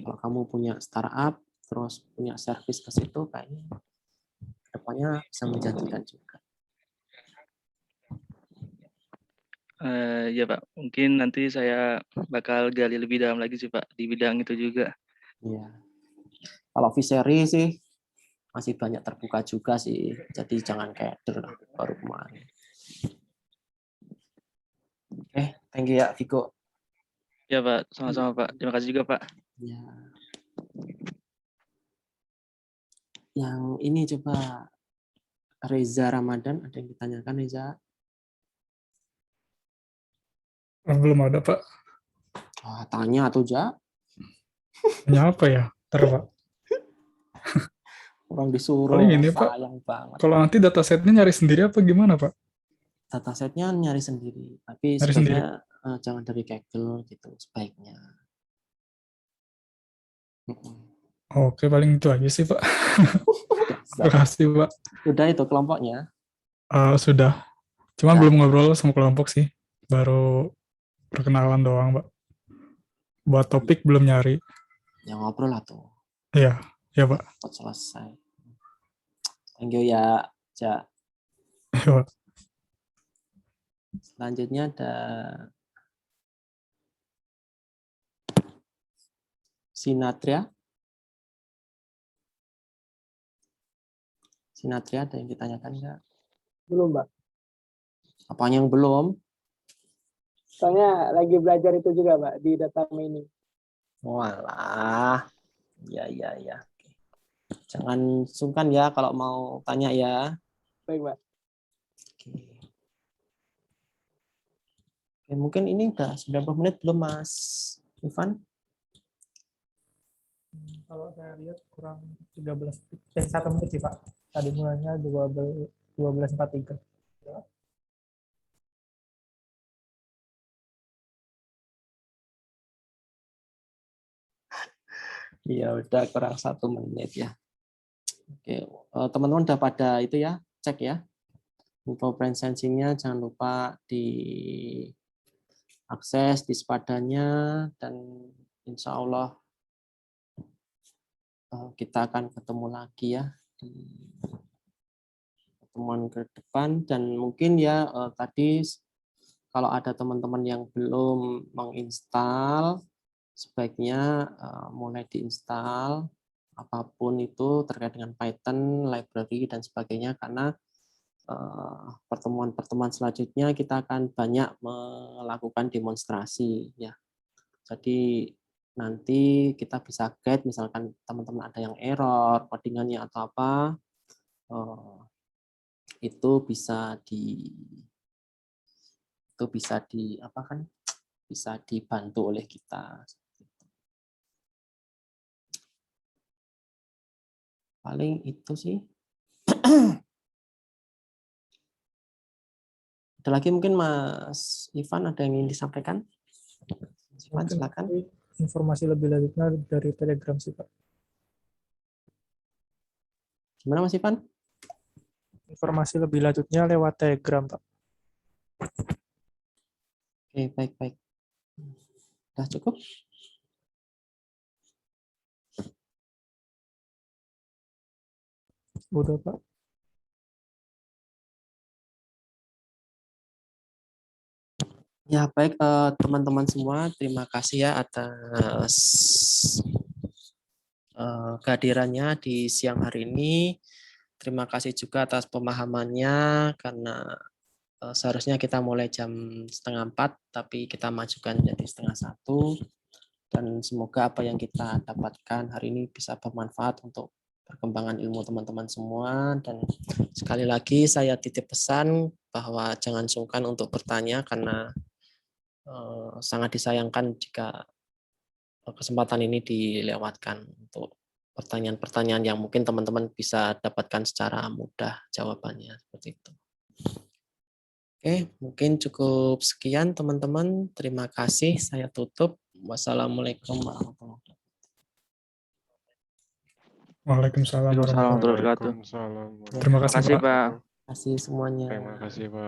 Kalau kamu punya startup, terus punya service ke situ, kayaknya depannya bisa menjanjikan juga. Ya, Pak. Mungkin nanti saya bakal gali lebih dalam lagi sih, Pak, di bidang itu juga. Iya. Kalau Visery sih masih banyak terbuka juga sih. Jadi jangan kayak baru kemarin. Thank you ya, Viko. Ya, Pak. Sama-sama, Pak. Terima kasih juga, Pak. Ya. Yang ini coba Reza Ramadan, ada yang ditanyakan, Reza? Belum ada, Pak. Tanya tuh, Ja. Tanya apa ya? Ntar, Pak. Orang disuruh, Paling ini, Pak. sayang banget. Kalau nanti datasetnya nyari sendiri apa gimana, Pak? Datasetnya nyari sendiri, tapi Nyari sebaiknya jangan dari Kaggle gitu, sebaiknya. Oke, paling itu aja sih, Pak. Terima kasih, Pak. Udah itu kelompoknya? Sudah. Cuma belum ngobrol sama kelompok sih. Baru perkenalan doang, Pak. Buat topik belum nyari. Ya ngobrol lah tuh. Iya, ya, Pak. Selesai. Thank you ya, Ja. Iya, Pak. Selanjutnya ada Sinatria. Sinatria ada yang ditanyakan nggak? Belum, Mbak. Apanya yang belum? Soalnya lagi belajar itu juga, Mbak, di data mining. Walah. Ya. Jangan sungkan ya kalau mau tanya ya. Baik, Mbak. Oke, mungkin ini udah 90 menit belum, Mas Ivan? Kalau saya lihat kurang 1 menit sih, Pak. Tadi mulanya 12.43. Iya, udah kurang 1 menit ya. Oke, teman-teman udah pada itu ya, cek ya. Info brand sensing-nya jangan lupa diakses, di sepadannya, dan insya Allah kita akan ketemu lagi ya di pertemuan ke depan. Dan mungkin ya tadi kalau ada teman-teman yang belum menginstal, sebaiknya mulai diinstal apapun itu terkait dengan Python, library, dan sebagainya, karena pertemuan-pertemuan selanjutnya kita akan banyak melakukan demonstrasi ya. Jadi nanti kita bisa guide, misalkan teman-teman ada yang error codingannya atau apa, itu bisa bisa dibantu oleh kita. Paling itu sih. Ada lagi mungkin Mas Ivan ada yang ingin disampaikan? Ivan, silakan. informasi lebih lanjutnya dari Telegram sih, Pak. Gimana Mas Ivan? Informasi lebih lanjutnya lewat Telegram, Pak. Oke, baik. Sudah cukup? Udah, Pak. Ya, baik teman-teman semua, terima kasih ya atas kehadirannya di siang hari ini. Terima kasih juga atas pemahamannya, karena seharusnya kita mulai jam 3:30, tapi kita majukan jadi 1:30. Dan semoga apa yang kita dapatkan hari ini bisa bermanfaat untuk perkembangan ilmu teman-teman semua. Dan sekali lagi saya titip pesan bahwa jangan sungkan untuk bertanya, karena sangat disayangkan jika kesempatan ini dilewatkan untuk pertanyaan-pertanyaan yang mungkin teman-teman bisa dapatkan secara mudah jawabannya, seperti itu. Oke, mungkin cukup sekian teman-teman. Terima kasih. Saya tutup. Wassalamualaikum warahmatullahi wabarakatuh. Waalaikumsalam warahmatullahi wabarakatuh. Waalaikumsalam warahmatullahi wabarakatuh. Waalaikumsalam. Terima kasih, Makasih, Pak. Pak. Terima kasih semuanya. Terima kasih, Pak.